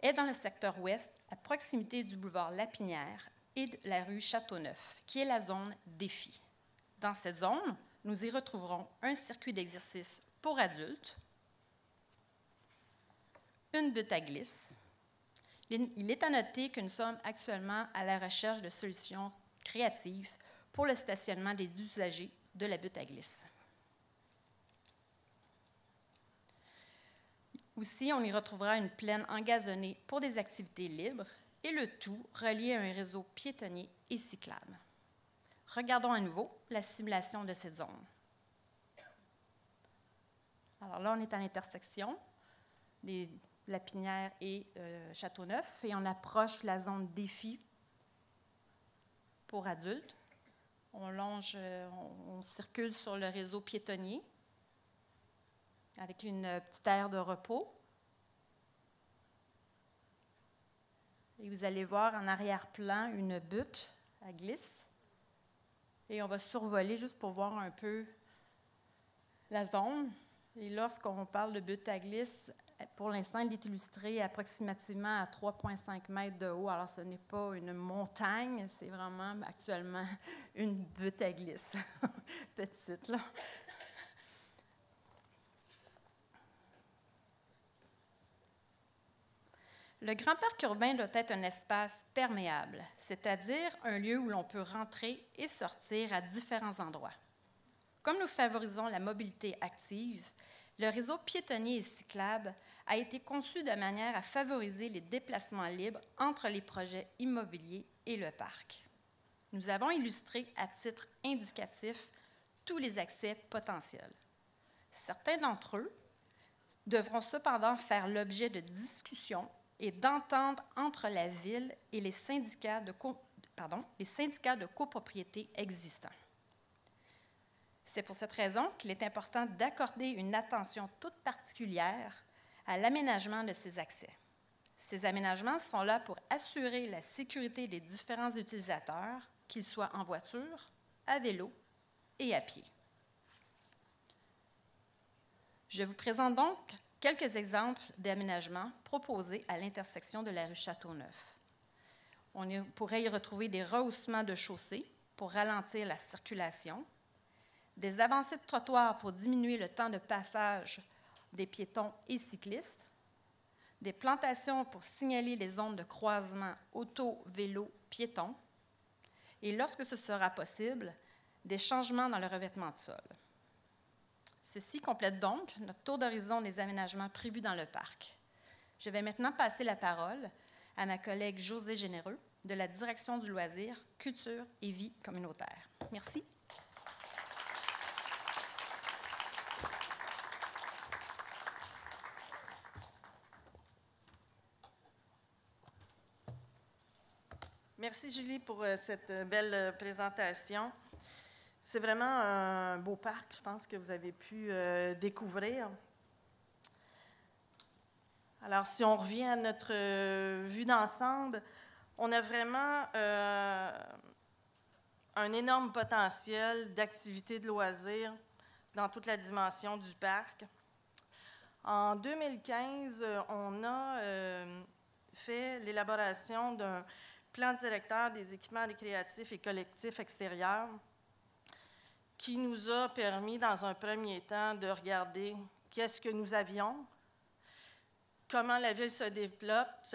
est dans le secteur ouest, à proximité du boulevard Lapinière et de la rue Châteauneuf, qui est la zone défi. Dans cette zone, nous y retrouverons un circuit d'exercice pour adultes, une butte à glisse. Il est à noter que nous sommes actuellement à la recherche de solutions créatives pour le stationnement des usagers de la butte à glisse. Aussi, on y retrouvera une plaine engazonnée pour des activités libres et le tout relié à un réseau piétonnier et cyclable. Regardons à nouveau la simulation de cette zone. Alors là, on est à l'intersection des Lapinière et Châteauneuf et on approche la zone défi pour adultes. On circule sur le réseau piétonnier avec une petite aire de repos. Et vous allez voir en arrière-plan une butte à glisse. Et on va survoler juste pour voir un peu la zone. Et lorsqu'on parle de butte à glisse, pour l'instant, il est illustré approximativement à 3,5 mètres de haut. Alors, ce n'est pas une montagne, c'est vraiment actuellement une butte à glisse. Petite, là. Le Grand Parc urbain doit être un espace perméable, c'est-à-dire un lieu où l'on peut rentrer et sortir à différents endroits. Comme nous favorisons la mobilité active, le réseau piétonnier et cyclable a été conçu de manière à favoriser les déplacements libres entre les projets immobiliers et le parc. Nous avons illustré à titre indicatif tous les accès potentiels. Certains d'entre eux devront cependant faire l'objet de discussions et d'ententes entre la Ville et les syndicats de copropriété existants. C'est pour cette raison qu'il est important d'accorder une attention toute particulière à l'aménagement de ces accès. Ces aménagements sont là pour assurer la sécurité des différents utilisateurs, qu'ils soient en voiture, à vélo et à pied. Je vous présente donc quelques exemples d'aménagements proposés à l'intersection de la rue Châteauneuf. On pourrait y retrouver des rehaussements de chaussées pour ralentir la circulation, des avancées de trottoirs pour diminuer le temps de passage des piétons et cyclistes, des plantations pour signaler les zones de croisement auto, vélo, piéton, et lorsque ce sera possible, des changements dans le revêtement de sol. Ceci complète donc notre tour d'horizon des aménagements prévus dans le parc. Je vais maintenant passer la parole à ma collègue Josée Généreux de la Direction du loisir, culture et vie communautaire. Merci. Merci, Julie, pour cette belle présentation. C'est vraiment un beau parc, je pense, que vous avez pu découvrir. Alors, si on revient à notre vue d'ensemble, on a vraiment un énorme potentiel d'activités de loisirs dans toute la dimension du parc. En 2015, on a fait l'élaboration d'un plan directeur des équipements récréatifs et collectifs extérieurs qui nous a permis, dans un premier temps, de regarder qu'est-ce que nous avions, comment la ville se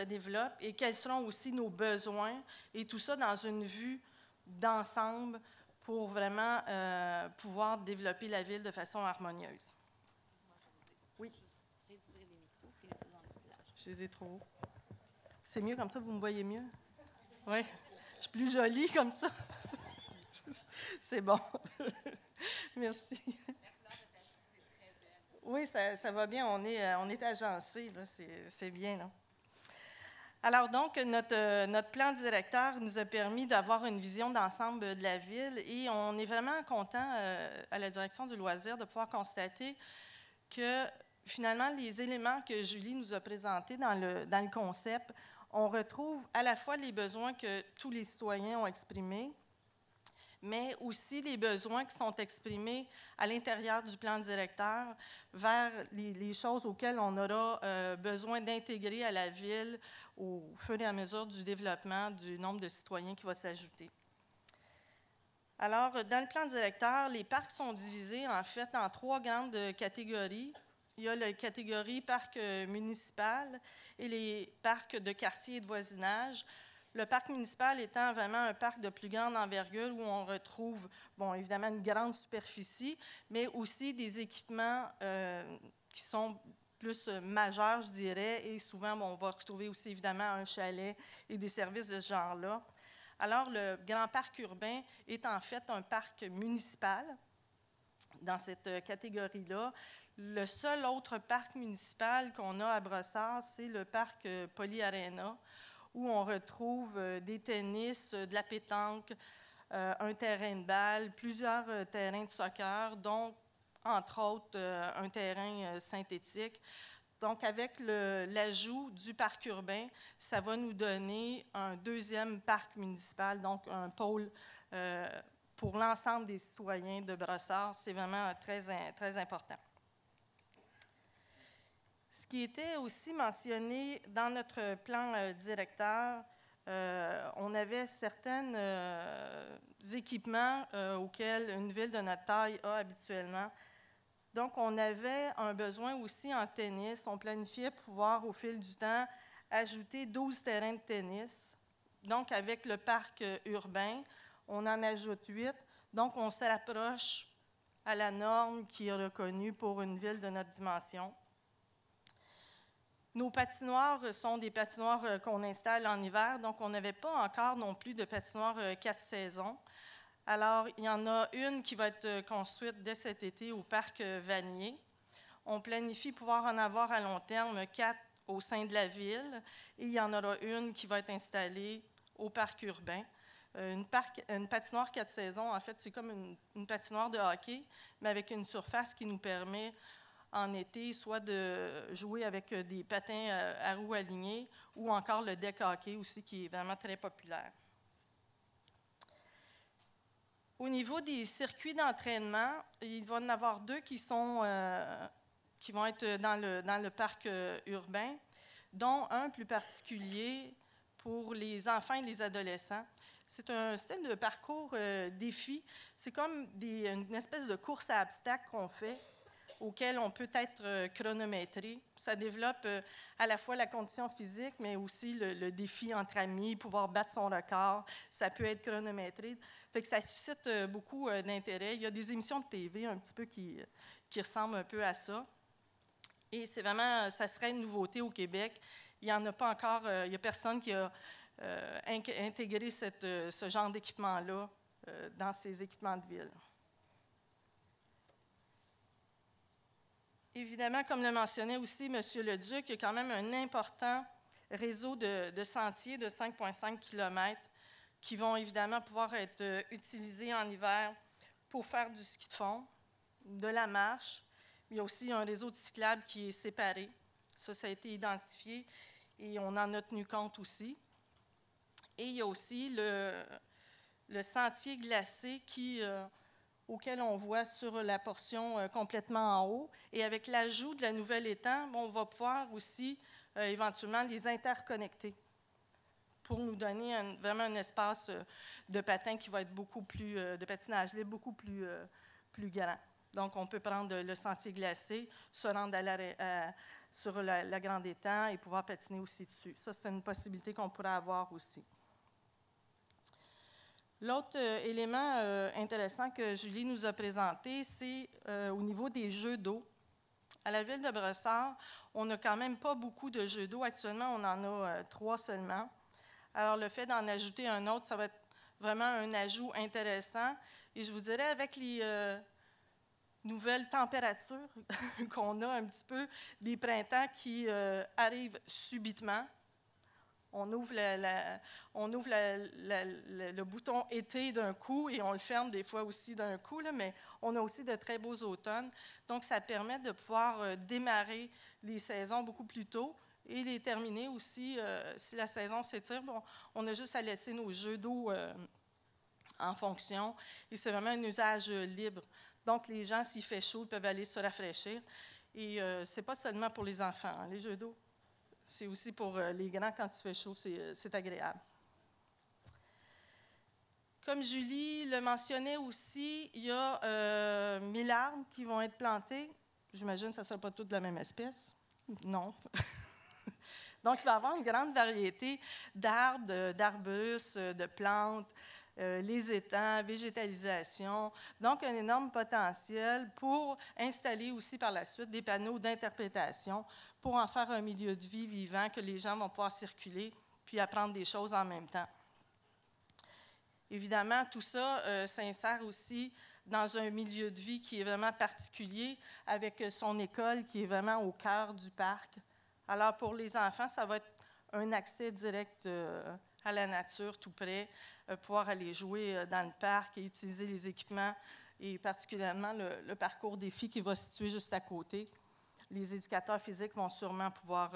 développe et quels seront aussi nos besoins, et tout ça dans une vue d'ensemble pour vraiment pouvoir développer la ville de façon harmonieuse. Oui. Réduire les micros, tirer ça dans le visage. Je les ai trop hauts. C'est mieux comme ça, vous me voyez mieux? Oui. Je suis plus jolie comme ça. C'est bon. Merci. Oui, ça va bien. On est agencés, là. C'est bien, là. Alors, donc, notre plan directeur nous a permis d'avoir une vision d'ensemble de la ville et on est vraiment content, à la direction du loisir, de pouvoir constater que, finalement, les éléments que Julie nous a présentés dans le concept, on retrouve à la fois les besoins que tous les citoyens ont exprimés, mais aussi les besoins qui sont exprimés à l'intérieur du plan directeur vers les choses auxquelles on aura besoin d'intégrer à la ville au fur et à mesure du développement du nombre de citoyens qui va s'ajouter. Alors, dans le plan directeur, les parcs sont divisés en fait en 3 grandes catégories. Il y a la catégorie parc municipal et les parcs de quartier et de voisinage. Le parc municipal étant vraiment un parc de plus grande envergure où on retrouve, bon, évidemment, une grande superficie, mais aussi des équipements qui sont plus majeurs, je dirais, et souvent, bon, on va retrouver aussi, évidemment, un chalet et des services de ce genre-là. Alors, le grand parc urbain est en fait un parc municipal dans cette catégorie-là. Le seul autre parc municipal qu'on a à Brossard, c'est le parc Poly Arena, où on retrouve des tennis, de la pétanque, un terrain de balle, plusieurs terrains de soccer, dont, entre autres, un terrain synthétique. Donc, avec l'ajout du parc urbain, ça va nous donner un 2e parc municipal, donc un pôle pour l'ensemble des citoyens de Brossard. C'est vraiment très, très important. Ce qui était aussi mentionné dans notre plan directeur, on avait certains équipements auxquels une ville de notre taille a habituellement. Donc, on avait un besoin aussi en tennis. On planifiait pouvoir, au fil du temps, ajouter 12 terrains de tennis. Donc, avec le parc urbain, on en ajoute 8. Donc, on se rapproche à la norme qui est reconnue pour une ville de notre dimension. Nos patinoires sont des patinoires qu'on installe en hiver, donc on n'avait pas encore non plus de patinoire 4 saisons. Alors, il y en a une qui va être construite dès cet été au parc Vanier. On planifie pouvoir en avoir à long terme 4 au sein de la ville, et il y en aura une qui va être installée au parc urbain. Une patinoire 4 saisons, en fait, c'est comme une patinoire de hockey, mais avec une surface qui nous permet, en été, soit de jouer avec des patins à roues alignées ou encore le deck hockey aussi, qui est vraiment très populaire. Au niveau des circuits d'entraînement, il va y en avoir 2 qui vont être dans le parc urbain, dont un plus particulier pour les enfants et les adolescents. C'est un style de parcours défi. C'est comme une espèce de course à obstacles qu'on fait, auquel on peut être chronométré. Ça développe à la fois la condition physique, mais aussi le défi entre amis, pouvoir battre son record. Ça peut être chronométré. Fait que ça suscite beaucoup d'intérêt. Il y a des émissions de TV un petit peu qui ressemblent un peu à ça. Et c'est vraiment, ça serait une nouveauté au Québec. Il n'y en a pas encore, il n'y a personne qui a intégré ce genre d'équipement-là dans ses équipements de ville. Évidemment, comme le mentionnait aussi M. Leduc, il y a quand même un important réseau de sentiers de 5,5 km qui vont évidemment pouvoir être utilisés en hiver pour faire du ski de fond, de la marche. Il y a aussi un réseau de cyclables qui est séparé. Ça a été identifié et on en a tenu compte aussi. Et il y a aussi le sentier glacé auquel on voit sur la portion complètement en haut. Et avec l'ajout de la nouvelle étang, on va pouvoir aussi éventuellement les interconnecter pour nous donner vraiment un espace de patin qui va être beaucoup plus, de patinage libre beaucoup plus grand. Donc, on peut prendre le sentier glacé, se rendre sur la grande étang et pouvoir patiner aussi dessus. Ça, c'est une possibilité qu'on pourrait avoir aussi. L'autre élément intéressant que Julie nous a présenté, c'est au niveau des jeux d'eau. À la ville de Brossard, on n'a quand même pas beaucoup de jeux d'eau. Actuellement, on en a 3 seulement. Alors, le fait d'en ajouter un autre, ça va être vraiment un ajout intéressant. Et je vous dirais, avec les nouvelles températures qu'on a un petit peu, des printemps qui arrivent subitement, on ouvre le bouton été d'un coup et on le ferme des fois aussi d'un coup, là, mais on a aussi de très beaux automnes. Donc, ça permet de pouvoir démarrer les saisons beaucoup plus tôt et les terminer aussi. Si la saison s'étire, bon, on a juste à laisser nos jeux d'eau en fonction. Et c'est vraiment un usage libre. Donc, les gens, s'il fait chaud, peuvent aller se rafraîchir. Et ce n'est pas seulement pour les enfants, hein, les jeux d'eau. C'est aussi pour les grands, quand il fait chaud, c'est agréable. Comme Julie le mentionnait aussi, il y a 1000 arbres qui vont être plantés. J'imagine que ça ne sera pas toutes de la même espèce. Non. Donc, il va y avoir une grande variété d'arbres, d'arbustes, de plantes, les étangs, végétalisation. Donc, un énorme potentiel pour installer aussi par la suite des panneaux d'interprétation pour en faire un milieu de vie vivant que les gens vont pouvoir circuler puis apprendre des choses en même temps. Évidemment, tout ça s'insère aussi dans un milieu de vie qui est vraiment particulier avec son école qui est vraiment au cœur du parc. Alors, pour les enfants, ça va être un accès direct à la nature tout près, pouvoir aller jouer dans le parc et utiliser les équipements et particulièrement le parcours défi qui va se situer juste à côté. Les éducateurs physiques vont sûrement pouvoir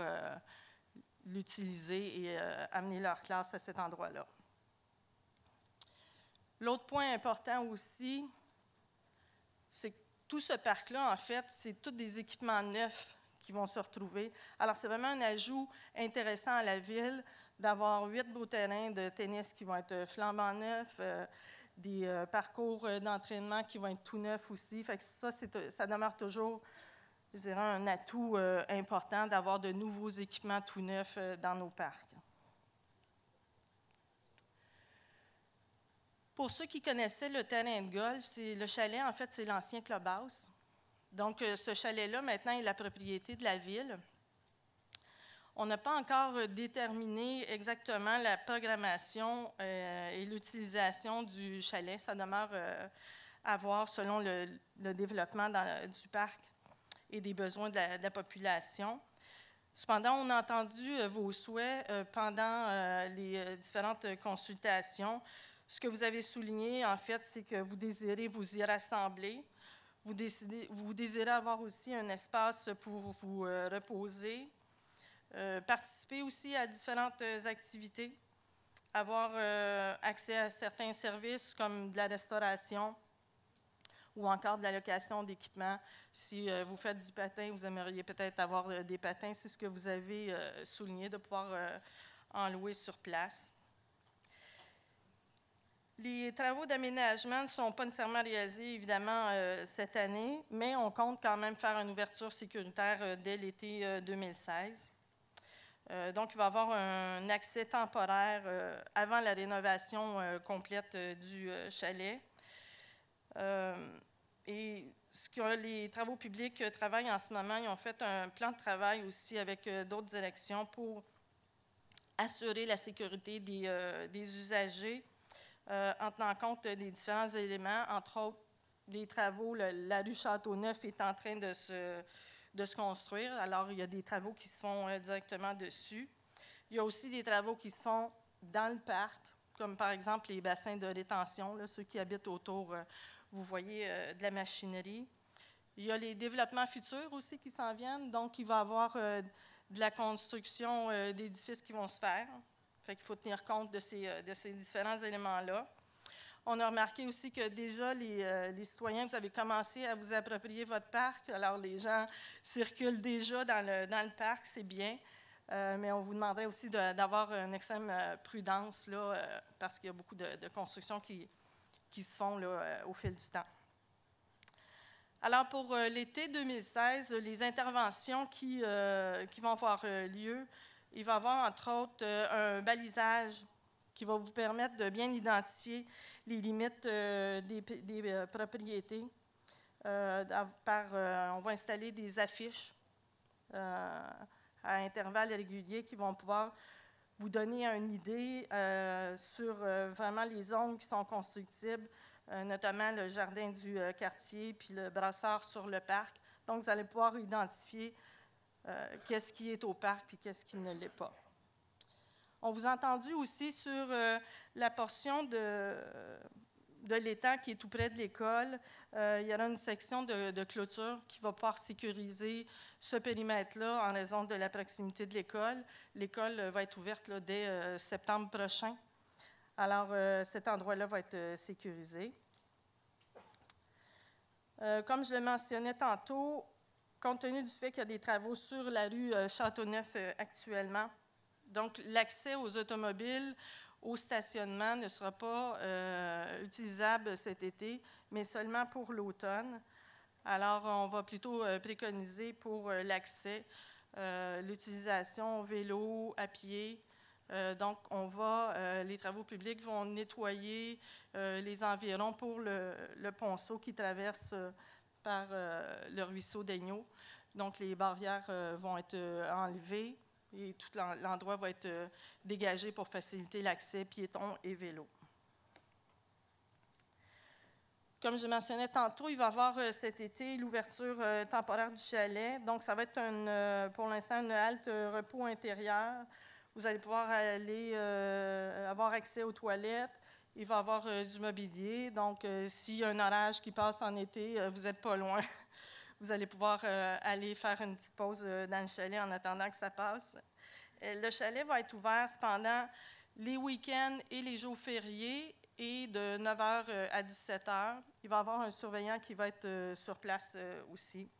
l'utiliser et amener leur classe à cet endroit-là. L'autre point important aussi, c'est que tout ce parc-là, en fait, c'est tous des équipements neufs qui vont se retrouver. Alors, c'est vraiment un ajout intéressant à la ville d'avoir 8 beaux terrains de tennis qui vont être flambant neufs, des parcours d'entraînement qui vont être tout neufs aussi. Fait que ça demeure toujours, je dirais, un atout important d'avoir de nouveaux équipements tout neufs dans nos parcs. Pour ceux qui connaissaient le terrain de golf, le chalet, en fait, c'est l'ancien clubhouse. Donc, ce chalet-là, maintenant, est la propriété de la ville. On n'a pas encore déterminé exactement la programmation et l'utilisation du chalet. Ça demeure à voir selon le développement du parc et des besoins de la population. Cependant, on a entendu vos souhaits pendant les différentes consultations. Ce que vous avez souligné, en fait, c'est que vous désirez vous y rassembler. Vous désirez avoir aussi un espace pour vous reposer, participer aussi à différentes activités, avoir accès à certains services comme de la restauration ou encore de la location d'équipements. Si vous faites du patin, vous aimeriez peut-être avoir des patins. C'est ce que vous avez souligné, de pouvoir en louer sur place. Les travaux d'aménagement ne sont pas nécessairement réalisés, évidemment, cette année, mais on compte quand même faire une ouverture sécuritaire dès l'été 2016. Donc, il va y avoir un accès temporaire avant la rénovation complète du chalet. Et ce que les travaux publics travaillent en ce moment, ils ont fait un plan de travail aussi avec d'autres directions pour assurer la sécurité des usagers, en tenant compte des différents éléments, entre autres les travaux. La rue Châteauneuf est en train de se construire. Alors, il y a des travaux qui se font directement dessus. Il y a aussi des travaux qui se font dans le parc, comme par exemple les bassins de rétention. Là, ceux qui habitent autour, vous voyez de la machinerie. Il y a les développements futurs aussi qui s'en viennent. Donc, il va y avoir de la construction d'édifices qui vont se faire. Fait qu'il faut tenir compte de ces différents éléments-là. On a remarqué aussi que déjà, les citoyens, vous avez commencé à vous approprier votre parc. Alors, les gens circulent déjà dans le parc, c'est bien. Mais on vous demanderait aussi d'avoir une extrême prudence, là, parce qu'il y a beaucoup de constructions qui se font là, au fil du temps. Alors, pour l'été 2016, les interventions qui vont avoir lieu, il va y avoir, entre autres, un balisage qui va vous permettre de bien identifier les limites des propriétés. On va installer des affiches à intervalles réguliers qui vont pouvoir vous donner une idée sur vraiment les zones qui sont constructibles, notamment le jardin du quartier puis le brassard sur le parc. Donc, vous allez pouvoir identifier qu'est-ce qui est au parc puis qu'est-ce qui ne l'est pas. On vous a entendu aussi sur la portion de l'étang qui est tout près de l'école. Il y aura une section de clôture qui va pouvoir sécuriser ce périmètre-là en raison de la proximité de l'école. L'école va être ouverte là, dès septembre prochain. Alors, cet endroit-là va être sécurisé. Comme je le mentionnais tantôt, compte tenu du fait qu'il y a des travaux sur la rue Châteauneuf actuellement, donc l'accès aux automobiles, au stationnement ne sera pas utilisable cet été, mais seulement pour l'automne. Alors, on va plutôt préconiser pour l'accès, l'utilisation vélo, à pied. Donc, les travaux publics vont nettoyer les environs pour le ponceau qui traverse par le ruisseau d'Aigneau. Donc, les barrières vont être enlevées et tout l'endroit va être dégagé pour faciliter l'accès piétons et vélos. Comme je mentionnais tantôt, il va y avoir cet été l'ouverture temporaire du chalet. Donc, ça va être pour l'instant une halte repos intérieur. Vous allez pouvoir aller avoir accès aux toilettes. Il va y avoir du mobilier. Donc, s'il y a un orage qui passe en été, vous n'êtes pas loin. Vous allez pouvoir aller faire une petite pause dans le chalet en attendant que ça passe. Le chalet va être ouvert cependant les week-ends et les jours fériés et de 9h à 17h. Il va y avoir un surveillant qui va être sur place aussi.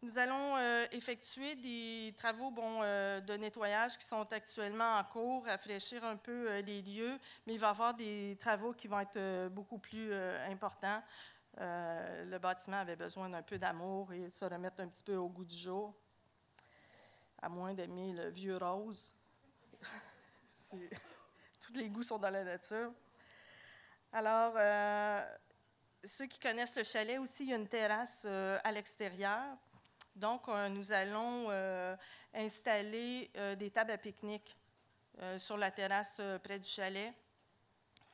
Nous allons effectuer des travaux de nettoyage qui sont actuellement en cours, rafraîchir un peu les lieux, mais il va y avoir des travaux qui vont être beaucoup plus importants. Le bâtiment avait besoin d'un peu d'amour et de se remettre un petit peu au goût du jour, à moins d'aimer le vieux rose. Tous les goûts sont dans la nature. Alors, ceux qui connaissent le chalet aussi, il y a une terrasse à l'extérieur. Donc, nous allons installer des tables à pique-nique sur la terrasse près du chalet.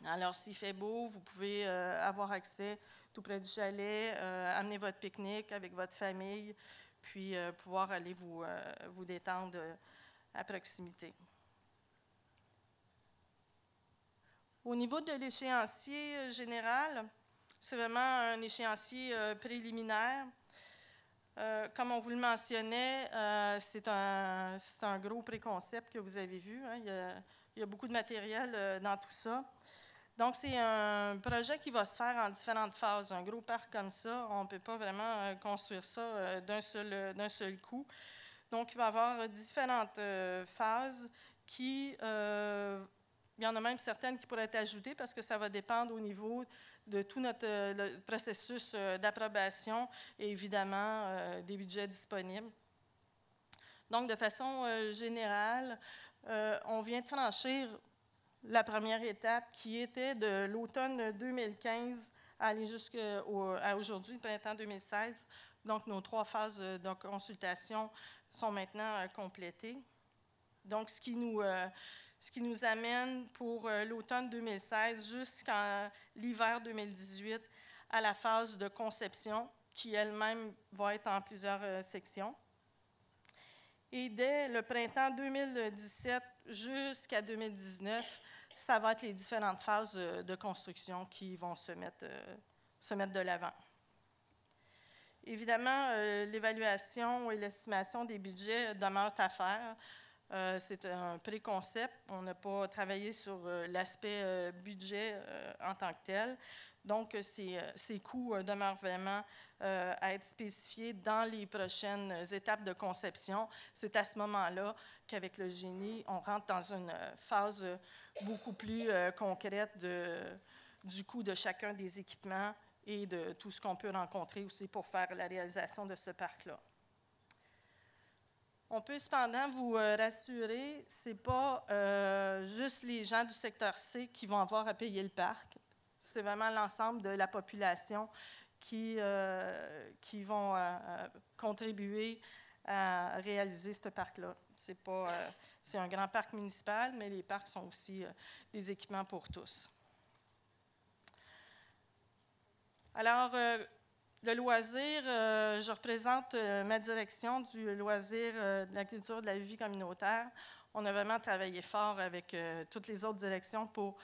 Alors, s'il fait beau, vous pouvez avoir accès tout près du chalet, amener votre pique-nique avec votre famille, puis pouvoir aller vous détendre à proximité. Au niveau de l'échéancier général, c'est vraiment un échéancier préliminaire. Comme on vous le mentionnait, c'est un gros préconcept que vous avez vu. Hein. Il y a beaucoup de matériel dans tout ça. Donc, c'est un projet qui va se faire en différentes phases. Un gros parc comme ça, on ne peut pas vraiment construire ça d'un seul coup. Donc, il va y avoir différentes phases qui... il y en a même certaines qui pourraient être ajoutées parce que ça va dépendre au niveau de tout le processus d'approbation et évidemment des budgets disponibles. Donc, de façon générale, on vient de franchir la première étape qui était de l'automne 2015 à aller jusqu'à aujourd'hui, le printemps 2016. Donc, nos 3 phases de consultation sont maintenant complétées. Donc, ce qui nous amène pour l'automne 2016 jusqu'à l'hiver 2018 à la phase de conception, qui elle-même va être en plusieurs sections. Et dès le printemps 2017 jusqu'à 2019, ça va être les différentes phases de construction qui vont se mettre de l'avant. Évidemment, l'évaluation et l'estimation des budgets demeurent à faire. C'est un préconcept. On n'a pas travaillé sur l'aspect budget en tant que tel. Donc, ces coûts demeurent vraiment à être spécifiés dans les prochaines étapes de conception. C'est à ce moment-là qu'avec le génie, on rentre dans une phase beaucoup plus concrète du coût de chacun des équipements et de tout ce qu'on peut rencontrer aussi pour faire la réalisation de ce parc-là. On peut cependant vous rassurer, ce n'est pas juste les gens du secteur C qui vont avoir à payer le parc. C'est vraiment l'ensemble de la population qui vont contribuer à réaliser ce parc-là. C'est un grand parc municipal, mais les parcs sont aussi des équipements pour tous. Alors, le loisir, je représente ma direction du loisir de la culture de la vie communautaire. On a vraiment travaillé fort avec toutes les autres directions pour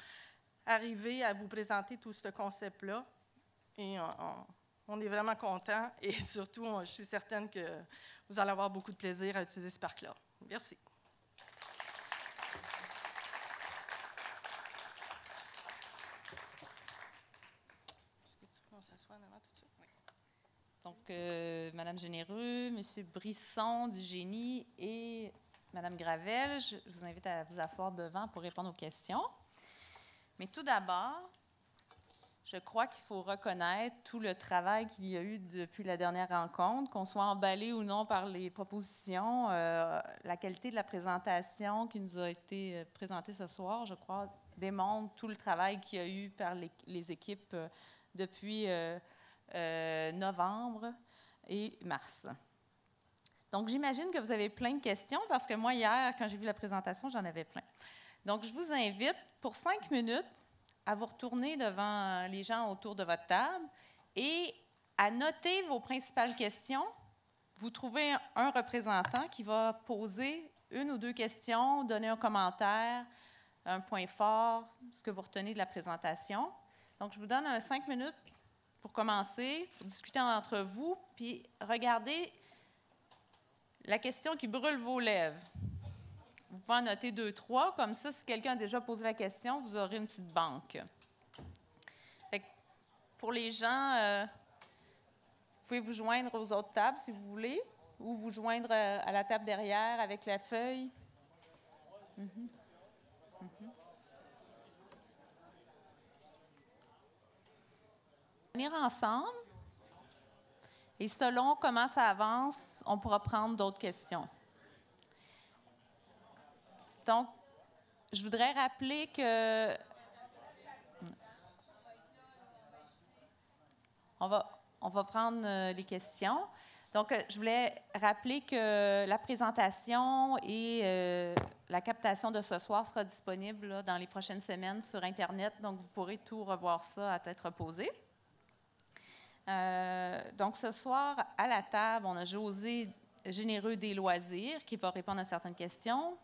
arriver à vous présenter tout ce concept-là. Et on est vraiment contents et surtout, je suis certaine que vous allez avoir beaucoup de plaisir à utiliser ce parc-là. Merci. Est-ce que tu peux s'asseoir en avant tout de suite? Oui. Donc, Mme Généreux, M. Brisson du Génie et Mme Gravel, je vous invite à vous asseoir devant pour répondre aux questions. Mais tout d'abord, je crois qu'il faut reconnaître tout le travail qu'il y a eu depuis la dernière rencontre, qu'on soit emballé ou non par les propositions. La qualité de la présentation qui nous a été présentée ce soir, je crois, démontre tout le travail qu'il y a eu par les équipes depuis novembre et mars. Donc, j'imagine que vous avez plein de questions parce que moi, hier, quand j'ai vu la présentation, j'en avais plein. Donc, je vous invite pour 5 minutes à vous retourner devant les gens autour de votre table et à noter vos principales questions. Vous trouvez un représentant qui va poser 1 ou 2 questions, donner un commentaire, un point fort, ce que vous retenez de la présentation. Donc, je vous donne 5 minutes pour commencer, pour discuter entre vous, puis regardez la question qui brûle vos lèvres. Vous pouvez en noter 2, 3. Comme ça, si quelqu'un a déjà posé la question, vous aurez une petite banque. Fait que pour les gens, vous pouvez vous joindre aux autres tables si vous voulez. ou vous joindre à la table derrière avec la feuille. Venir ensemble. Et selon comment ça avance, on pourra prendre d'autres questions. Donc, je voudrais rappeler que on va prendre les questions. Donc, je voulais rappeler que la présentation et la captation de ce soir sera disponible là, dans les prochaines semaines sur Internet. Donc, vous pourrez tout revoir ça à tête reposée. Donc, ce soir, à la table, on a José Généreux des Loisirs qui va répondre à certaines questions,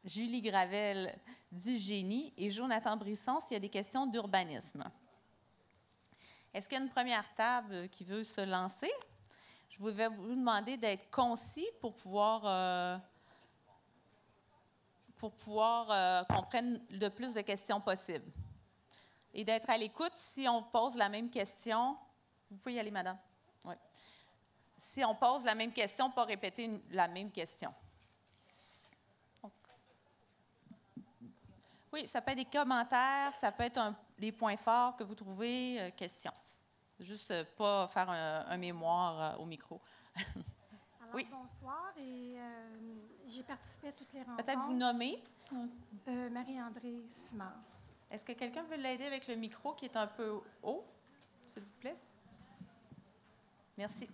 Julie Gravel du Génie et Jonathan Brisson s'il y a des questions d'urbanisme. Est-ce qu'il y a une première table qui veut se lancer? Je vais vous demander d'être concis pour pouvoir qu'on prenne le plus de questions possible. Et d'être à l'écoute si on pose la même question. Vous pouvez y aller, madame. Oui. Si on pose la même question, pas répéter la même question. Donc. Oui, ça peut être des commentaires, ça peut être des points forts que vous trouvez, questions. Juste pas faire un mémoire au micro. Alors, oui. Bonsoir, et j'ai participé à toutes les rencontres. Peut-être vous nommer. Marie-André Simard. Est-ce que quelqu'un veut l'aider avec le micro qui est un peu haut, s'il vous plaît? Merci.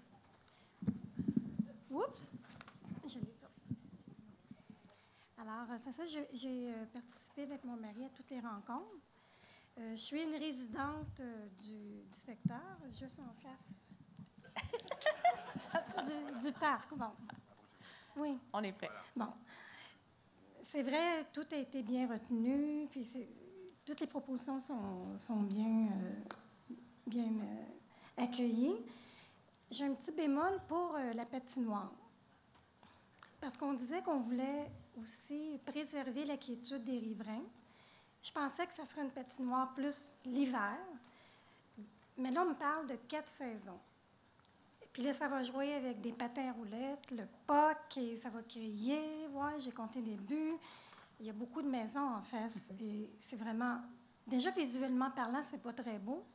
Oups! Je l'ai sorti. Alors, c'est ça, j'ai participé avec mon mari à toutes les rencontres. Je suis une résidente du secteur, juste en face du parc. Bon. Oui. On est prêt. Bon. C'est vrai, tout a été bien retenu, puis toutes les propositions sont bien accueillies. J'ai un petit bémol pour la patinoire. Parce qu'on disait qu'on voulait aussi préserver la quiétude des riverains. Je pensais que ce serait une patinoire plus l'hiver. Mais là, on me parle de 4 saisons. Puis là, ça va jouer avec des patins à roulettes, le POC, et ça va crier. Ouais, j'ai compté des buts. Il y a beaucoup de maisons en face. Et c'est vraiment... Déjà, visuellement parlant, c'est pas très beau,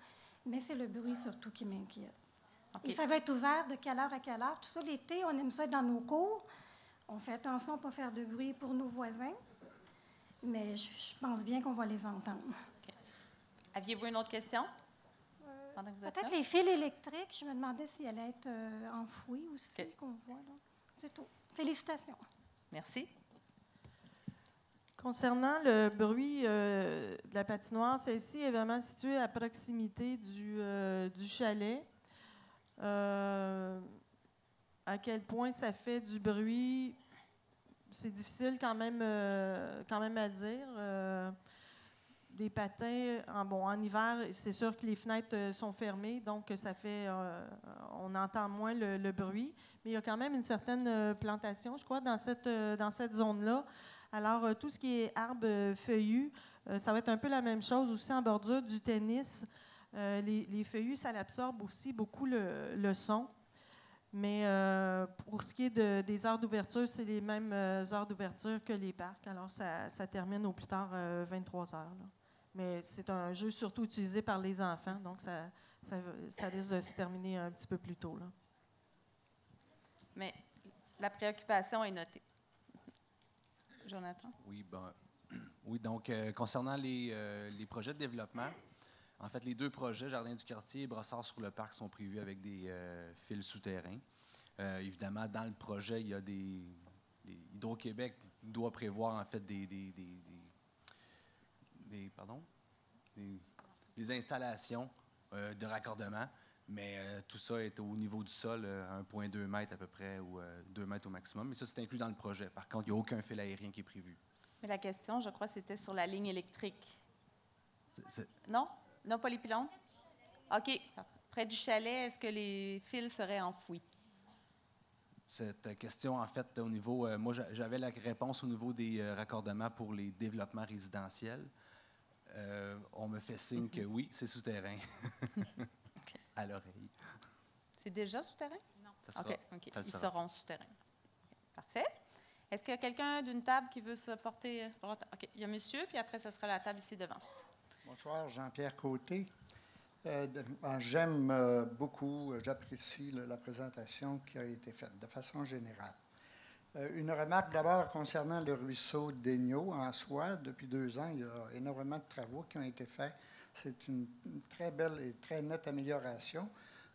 mais c'est le bruit surtout qui m'inquiète. Okay. Et ça va être ouvert de quelle heure à quelle heure? Tout ça, l'été, on aime ça être dans nos cours. On fait attention à ne pas faire de bruit pour nos voisins, mais je pense bien qu'on va les entendre. Okay. Aviez-vous une autre question? Peut-être les fils électriques. Je me demandais s'ils allaient être enfouis aussi, okay. Qu'on voit là. C'est tout. Félicitations. Merci. Concernant le bruit de la patinoire, celle-ci est vraiment située à proximité du chalet. À quel point ça fait du bruit, c'est difficile quand même à dire. Des patins, en hiver, c'est sûr que les fenêtres sont fermées, donc ça fait, on entend moins le bruit. Mais il y a quand même une certaine plantation, je crois, dans cette zone-là. Alors, tout ce qui est arbres feuillus, ça va être un peu la même chose aussi en bordure du tennis. Les feuillus, ça absorbe aussi beaucoup le son. Mais pour ce qui est des heures d'ouverture, c'est les mêmes heures d'ouverture que les parcs. Alors, ça termine au plus tard 23 heures. Là. Mais c'est un jeu surtout utilisé par les enfants, donc ça risque de se terminer un petit peu plus tôt. Là. Mais la préoccupation est notée. Jonathan? Oui, donc concernant les projets de développement, en fait, les 2 projets, Jardin du quartier et Brossard sur le parc, sont prévus avec des fils souterrains. Évidemment, dans le projet, il y a Hydro-Québec doit prévoir en fait des installations de raccordement, mais tout ça est au niveau du sol, 1,2 mètre à peu près, ou 2 mètres au maximum. Mais ça, c'est inclus dans le projet. Par contre, il n'y a aucun fil aérien qui est prévu. Mais la question, je crois, c'était sur la ligne électrique. Non? Non, pas les pylônes? OK. Près du chalet, est-ce que les fils seraient enfouis? Cette question, en fait, au niveau... moi, j'avais la réponse au niveau des raccordements pour les développements résidentiels. On me fait signe que oui, c'est souterrain. Okay. À l'oreille. C'est déjà souterrain? Non. Ça sera- OK. ça le Ils sera. seront souterrains. OK. Parfait. Est-ce qu'il y a quelqu'un d'une table qui veut se porter... OK. Il y a monsieur, puis après, ce sera la table ici devant. Bonsoir, Jean-Pierre Côté. J'aime beaucoup, j'apprécie la présentation qui a été faite de façon générale. Une remarque d'abord concernant le ruisseau d'Aigneau en soi. Depuis 2 ans, il y a énormément de travaux qui ont été faits. C'est une très belle et très nette amélioration.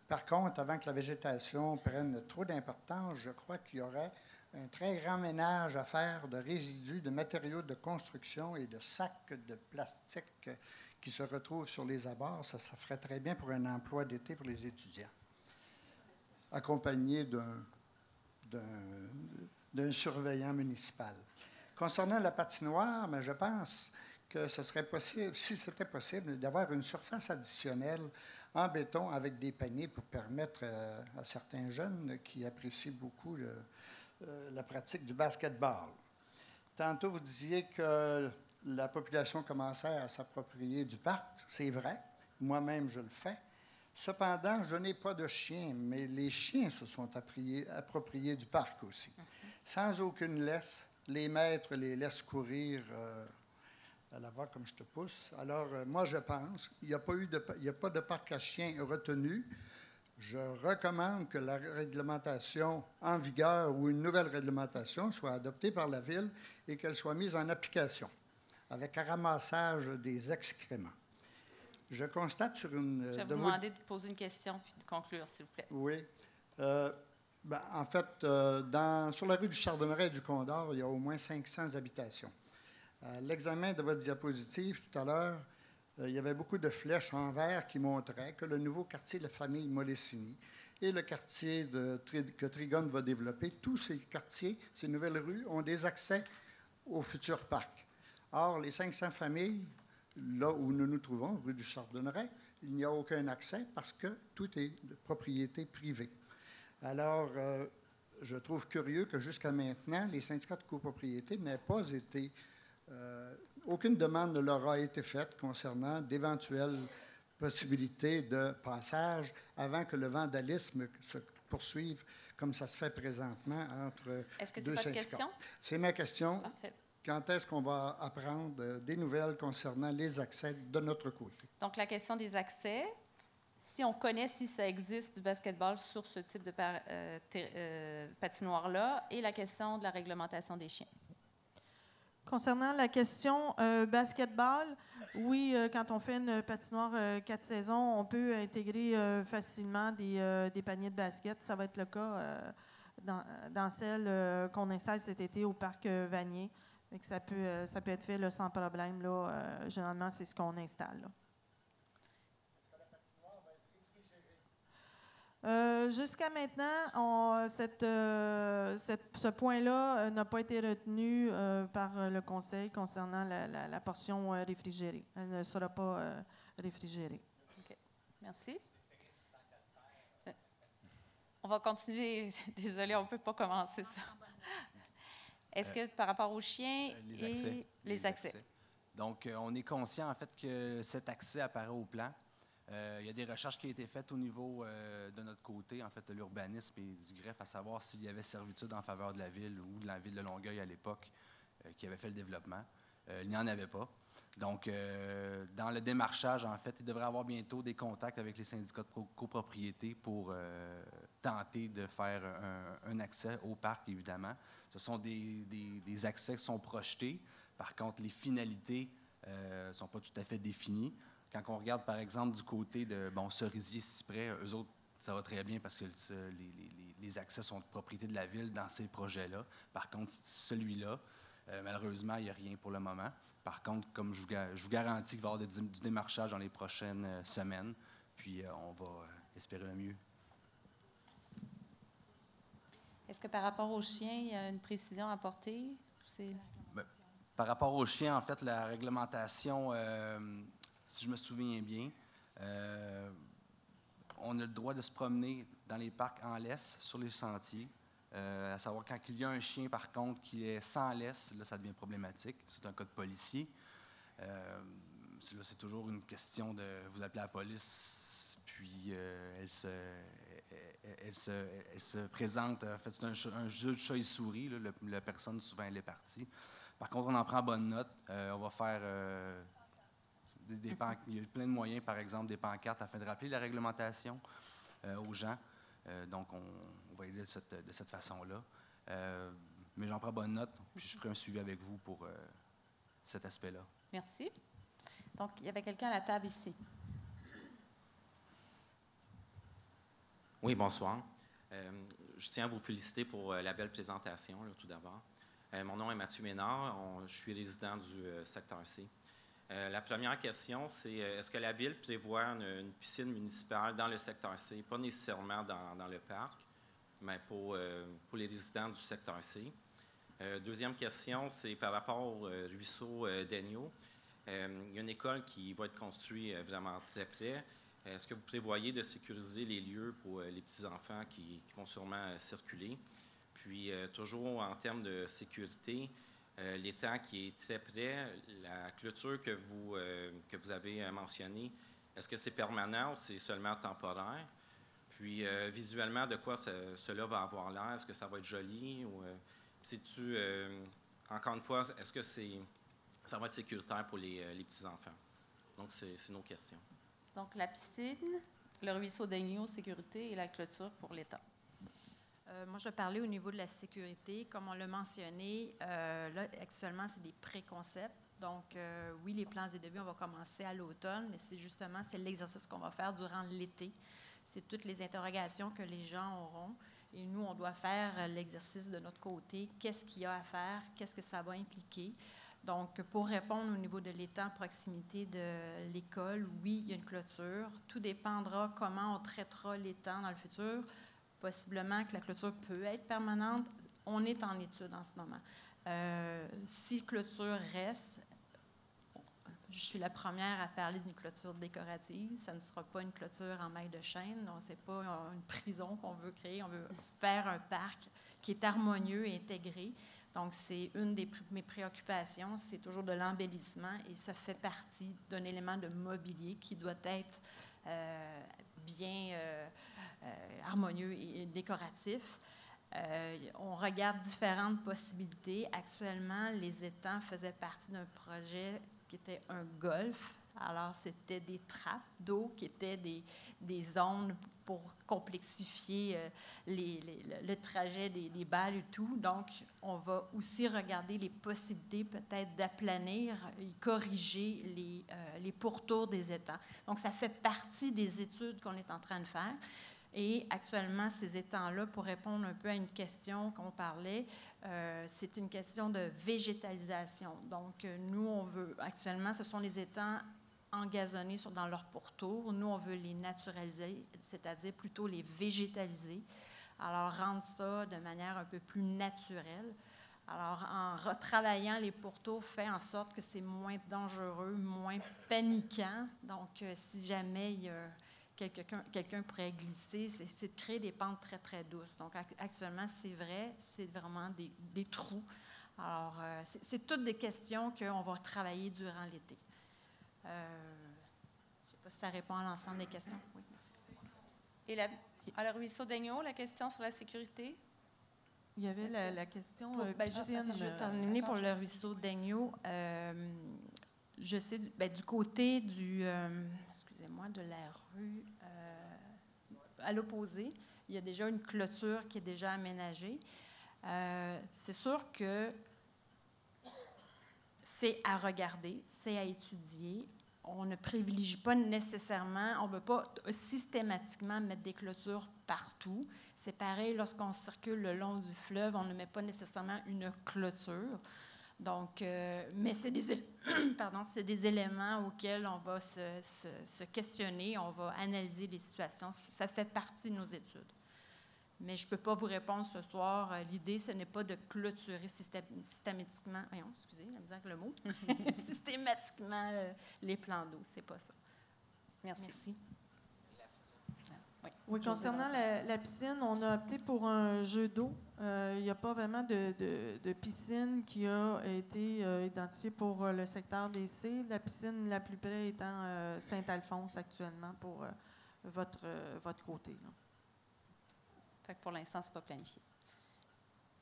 Par contre, avant que la végétation prenne trop d'importance, je crois qu'il y aurait un très grand ménage à faire de résidus, de matériaux de construction et de sacs de plastique qui se retrouvent sur les abords. Ça ferait très bien pour un emploi d'été pour les étudiants, accompagné d'un surveillant municipal. Concernant la patinoire, mais je pense que ce serait possible, si c'était possible, d'avoir une surface additionnelle en béton avec des paniers pour permettre à certains jeunes qui apprécient beaucoup la pratique du basketball. Tantôt, vous disiez que la population commençait à s'approprier du parc. C'est vrai. Moi-même, je le fais. Cependant, je n'ai pas de chien, mais les chiens se sont appropriés du parc aussi. Sans aucune laisse, les maîtres les laissent courir à la voie comme je te pousse. Alors, moi, je pense qu'il n'y a pas de parc à chiens retenu. Je recommande que la réglementation en vigueur ou une nouvelle réglementation soit adoptée par la Ville et qu'elle soit mise en application avec un ramassage des excréments. Je constate sur une... Je vais vous demander de poser une question puis de conclure, s'il vous plaît. Oui. En fait, sur la rue du Chardonneret et du Condor, il y a au moins 500 habitations. À l'examen de votre diapositive tout à l'heure, il y avait beaucoup de flèches en vert qui montraient que le nouveau quartier de la famille Molessini et le quartier que Trigone va développer, tous ces quartiers, ces nouvelles rues, ont des accès au futur parc. Or, les 500 familles, là où nous nous trouvons, rue du Chardonneret, il n'y a aucun accès parce que tout est de propriété privée. Alors, je trouve curieux que jusqu'à maintenant, les syndicats de copropriété n'aient pas été... aucune demande ne leur a été faite concernant d'éventuelles possibilités de passage avant que le vandalisme se poursuive comme ça se fait présentement entre Est-ce que c'est deux votre syndicats. question? C'est ma question. Parfait. Quand est-ce qu'on va apprendre des nouvelles concernant les accès de notre côté? Donc, la question des accès, si on connaît si ça existe du basketball sur ce type de patinoire-là, et la question de la réglementation des chiens. Concernant la question basketball, oui, quand on fait une patinoire 4 saisons, on peut intégrer facilement des paniers de basket. Ça va être le cas dans celle qu'on installe cet été au parc Vanier. Fait que ça peut être fait là, sans problème. Là, généralement, c'est ce qu'on installe. Là. Est-ce que la patinoire va être réfrigérée? Jusqu'à maintenant, ce point-là n'a pas été retenu par le Conseil concernant la portion réfrigérée. Elle ne sera pas réfrigérée. OK. Merci. On va continuer. Désolée, on ne peut pas commencer ça. Est-ce que par rapport aux chiens et les accès? Donc, on est conscient, en fait, que cet accès apparaît au plan. Il y a des recherches qui ont été faites au niveau de notre côté, en fait, de l'urbanisme et du greffe, à savoir s'il y avait servitude en faveur de la ville ou de la ville de Longueuil à l'époque qui avait fait le développement. Il n'y en avait pas. Donc, dans le démarchage, en fait, il devrait y avoir bientôt des contacts avec les syndicats de copropriété pour tenter de faire un accès au parc, évidemment. Ce sont des accès qui sont projetés. Par contre, les finalités ne sont pas tout à fait définies. Quand on regarde, par exemple, du côté de Cerisier, Cyprès, eux autres, ça va très bien parce que les accès sont de propriété de la ville dans ces projets-là. Par contre, celui-là, malheureusement, il n'y a rien pour le moment. Par contre, comme je vous garantis qu'il va y avoir du démarchage dans les prochaines semaines, puis on va espérer le mieux. Est-ce que par rapport aux chiens, il y a une précision à apporter? Par rapport aux chiens, en fait, la réglementation, si je me souviens bien, on a le droit de se promener dans les parcs en laisse, sur les sentiers. À savoir, quand il y a un chien, par contre, qui est sans laisse, là, ça devient problématique. C'est un cas de policier. Là, c'est toujours une question de vous appeler la police puis elle se présente. En fait, c'est un jeu de chat et souris. Là, la personne, souvent, elle est partie. Par contre, on en prend bonne note. On va faire il y a plein de moyens, par exemple, des pancartes afin de rappeler la réglementation aux gens. Donc, on va y aller de cette façon-là. Mais j'en prends bonne note, puis je ferai un suivi avec vous pour cet aspect-là. Merci. Donc, il y avait quelqu'un à la table ici. Oui, bonsoir. Je tiens à vous féliciter pour la belle présentation, là, tout d'abord. Mon nom est Mathieu Ménard. Je suis résident du secteur C. La première question, c'est est-ce que la Ville prévoit une piscine municipale dans le secteur C, pas nécessairement dans le parc, mais pour les résidents du secteur C? Deuxième question, c'est par rapport au ruisseau d'Agneau. Il y a une école qui va être construite vraiment très près. Est-ce que vous prévoyez de sécuriser les lieux pour les petits-enfants qui vont sûrement circuler? Puis, toujours en termes de sécurité, l'étang qui est très près, la clôture que vous avez mentionnée, est-ce que c'est permanent ou c'est seulement temporaire? Puis, visuellement, de quoi cela va avoir l'air? Est-ce que ça va être joli? Ou encore une fois, est-ce que ça va être sécuritaire pour les petits-enfants? Donc, c'est nos questions. Donc, la piscine, le ruisseau d'Agneau, sécurité, et la clôture pour l'étang. Moi, je vais parler au niveau de la sécurité. Comme on l'a mentionné, là, actuellement, c'est des pré-concepts. Donc, oui, les plans et devis, on va commencer à l'automne, mais c'est l'exercice qu'on va faire durant l'été. C'est toutes les interrogations que les gens auront. Et nous, on doit faire l'exercice de notre côté. Qu'est-ce qu'il y a à faire? Qu'est-ce que ça va impliquer? Donc, pour répondre au niveau de l'étang à proximité de l'école, oui, il y a une clôture. Tout dépendra comment on traitera l'étang dans le futur. Possiblement que la clôture peut être permanente. On est en étude en ce moment. Si clôture reste, je suis la première à parler d'une clôture décorative. Ça ne sera pas une clôture en maille de chaîne. Ce n'est pas une prison qu'on veut créer. On veut faire un parc qui est harmonieux et intégré. Donc, c'est une de mes préoccupations, c'est toujours de l'embellissement et ça fait partie d'un élément de mobilier qui doit être bien harmonieux et décoratif. On regarde différentes possibilités. Actuellement, les étangs faisaient partie d'un projet qui était un golf. Alors, c'était des trappes d'eau qui étaient des zones pour complexifier le trajet des balles et tout. Donc, on va aussi regarder les possibilités peut-être d'aplanir et corriger les pourtours des étangs. Donc, ça fait partie des études qu'on est en train de faire. Et actuellement, ces étangs-là, pour répondre un peu à une question qu'on parlait, c'est une question de végétalisation. Donc, nous, on veut, actuellement, ce sont les étangs engazonnés dans leur pourtour. Nous, on veut les naturaliser, c'est-à-dire plutôt les végétaliser. Alors, rendre ça de manière un peu plus naturelle. Alors, en retravaillant les pourtours, fait en sorte que c'est moins dangereux, moins paniquant. Donc, si jamais il y a quelqu'un pourrait glisser, c'est de créer des pentes très, très douces. Donc, actuellement, c'est vrai, c'est vraiment des trous. Alors, c'est toutes des questions qu'on va travailler durant l'été. Je ne sais pas si ça répond à l'ensemble des questions. Oui, merci. Et le ruisseau d'Agneau, la question sur la sécurité? Il y avait la question piscine. Je vais terminer pour le ruisseau d'Agneau. Je sais, du côté de la rue, à l'opposé, il y a déjà une clôture qui est déjà aménagée. C'est sûr que c'est à regarder, c'est à étudier. On ne privilégie pas nécessairement, on ne veut pas systématiquement mettre des clôtures partout. C'est pareil, lorsqu'on circule le long du fleuve, on ne met pas nécessairement une clôture. Donc, mais c'est des éléments auxquels on va se questionner, on va analyser les situations. Ça fait partie de nos études. Mais je ne peux pas vous répondre ce soir. L'idée, ce n'est pas de clôturer systématiquement, excusez, la misère avec le mot, systématiquement les plans d'eau. C'est pas ça. Merci. Oui, concernant la piscine, on a opté pour un jeu d'eau. Il n'y a pas vraiment de piscine qui a été identifiée pour le secteur des C. La piscine la plus près étant Saint-Alphonse actuellement pour votre côté. Là. Fait que pour l'instant, ce n'est pas planifié.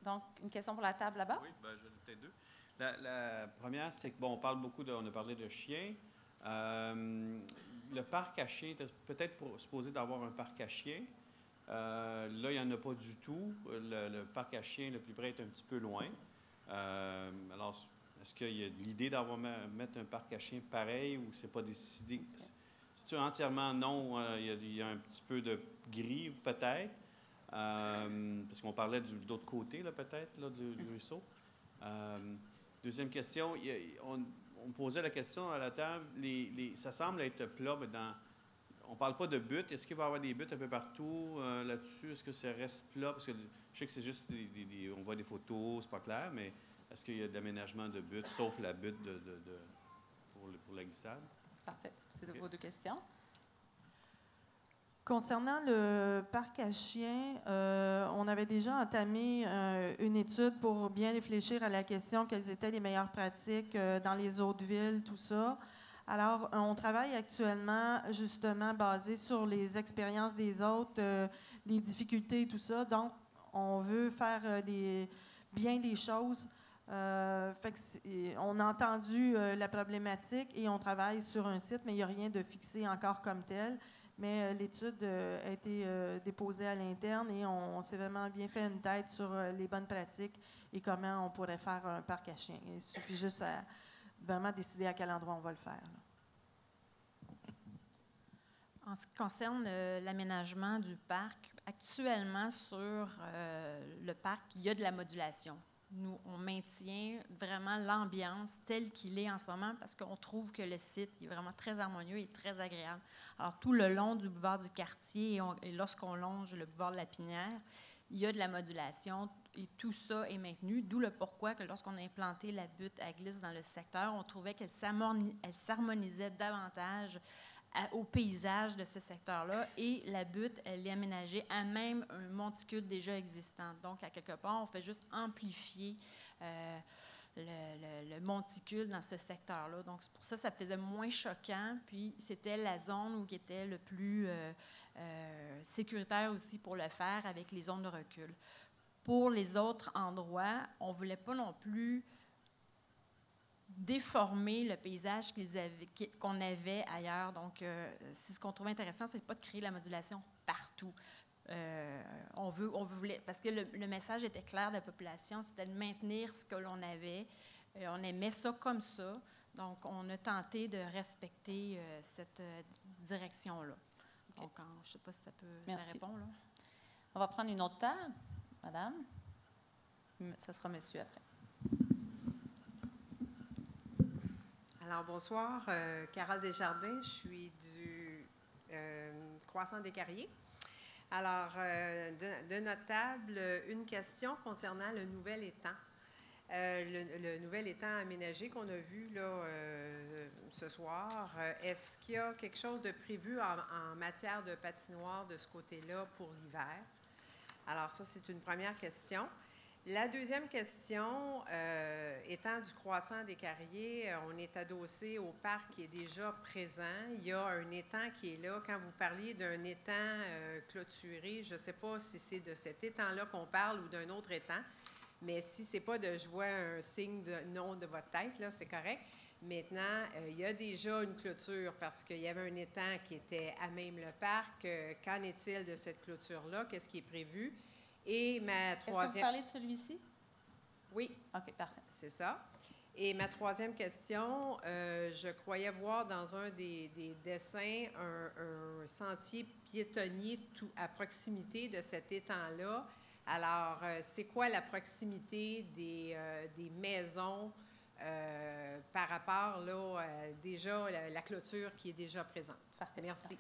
Donc, une question pour la table là-bas? Oui, bien, j'en ai peut-être deux. La première, c'est que, bon, on parle beaucoup on a parlé de chiens. Le parc à chiens était peut-être supposé d'avoir un parc à chiens. Là, il n'y en a pas du tout. Le parc à chiens le plus près est un petit peu loin. Alors, est-ce qu'il y a l'idée mettre un parc à chiens pareil ou c'est pas décidé? C'est entièrement non, il y a un petit peu de gris peut-être, parce qu'on parlait de l'autre côté peut-être du ruisseau. Deuxième question, on posait la question à la table, ça semble être plat, mais on ne parle pas de buttes. Est-ce qu'il va y avoir des buttes un peu partout là-dessus? Est-ce que ça reste plat? Parce que je sais que c'est juste, on voit des photos, c'est pas clair, mais est-ce qu'il y a de l'aménagement de buttes, sauf la butte pour la glissade? Parfait. C'est de vos deux questions. Concernant le parc à chiens, on avait déjà entamé une étude pour bien réfléchir à la question quelles étaient les meilleures pratiques dans les autres villes, tout ça. Alors, on travaille actuellement justement basé sur les expériences des autres, les difficultés, tout ça. Donc, on veut faire bien des choses. On a entendu la problématique et on travaille sur un site, mais il n'y a rien de fixé encore comme tel. Mais l'étude a été déposée à l'interne et on s'est vraiment bien fait une tête sur les bonnes pratiques et comment on pourrait faire un parc à chiens. Il suffit juste à vraiment décider à quel endroit on va le faire. Là. En ce qui concerne l'aménagement du parc, actuellement sur le parc, il y a de la modulation. Nous, on maintient vraiment l'ambiance telle qu'il est en ce moment parce qu'on trouve que le site est vraiment très harmonieux et très agréable. Alors, tout le long du boulevard du Quartier et lorsqu'on longe le boulevard de la Pinière, il y a de la modulation et tout ça est maintenu, d'où le pourquoi que lorsqu'on a implanté la butte à glisse dans le secteur, on trouvait qu'elle s'harmonisait davantage au paysage de ce secteur-là et la butte, elle est aménagée à même un monticule déjà existant. Donc, à quelque part, on fait juste amplifier le monticule dans ce secteur-là. Donc, c'est pour ça que ça faisait moins choquant. Puis, c'était la zone où qui était le plus sécuritaire aussi pour le faire avec les zones de recul. Pour les autres endroits, on ne voulait pas non plus déformer le paysage qu'on avait ailleurs. Donc, ce qu'on trouvait intéressant, c'est pas de créer la modulation partout. Parce que le message était clair de la population, c'était de maintenir ce que l'on avait. On aimait ça comme ça. Donc, on a tenté de respecter cette direction-là. Okay. Donc, je ne sais pas si ça répond. Là. On va prendre une autre table, madame. Ça sera monsieur après. Alors, bonsoir. Carole Desjardins, je suis du Croissant des Carriers. Alors, de notre table, une question concernant le nouvel étang. Le nouvel étang aménagé qu'on a vu là, ce soir, est-ce qu'il y a quelque chose de prévu en matière de patinoire de ce côté-là pour l'hiver? Alors, ça, c'est une première question. La deuxième question, étant du Croissant des Carriers, on est adossé au parc qui est déjà présent. Il y a un étang qui est là. Quand vous parliez d'un étang clôturé, je ne sais pas si c'est de cet étang-là qu'on parle ou d'un autre étang, mais si ce n'est pas je vois un signe de non de votre tête, là, c'est correct. Maintenant, il y a déjà une clôture parce qu'il y avait un étang qui était à même le parc. Qu'en est-il de cette clôture-là? Qu'est-ce qui est prévu? Et ma troisième... Est-ce que vous parlez de celui-ci? Oui. OK, parfait. C'est ça. Et ma troisième question, je croyais voir dans un des dessins un sentier piétonnier à proximité de cet étang-là. Alors, c'est quoi la proximité des maisons par rapport là, déjà la clôture qui est déjà présente? Parfait. Merci.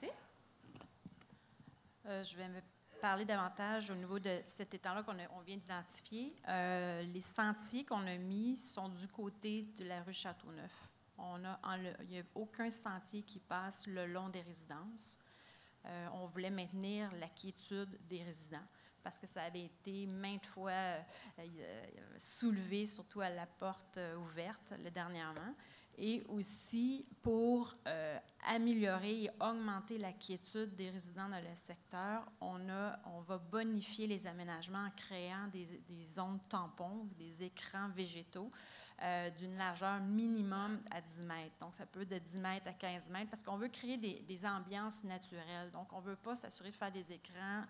Je vais me parler davantage au niveau de cet étang-là qu'on vient d'identifier. Les sentiers qu'on a mis sont du côté de la rue Châteauneuf. Il n'y a aucun sentier qui passe le long des résidences. On voulait maintenir la quiétude des résidents parce que ça avait été maintes fois soulevé, surtout à la porte ouverte dernièrement. Et aussi pour améliorer et augmenter la quiétude des résidents dans le secteur, on va bonifier les aménagements en créant des zones tampons, des écrans végétaux d'une largeur minimum à 10 mètres. Donc, ça peut être de 10 mètres à 15 mètres parce qu'on veut créer des ambiances naturelles. Donc, on ne veut pas s'assurer de faire des écrans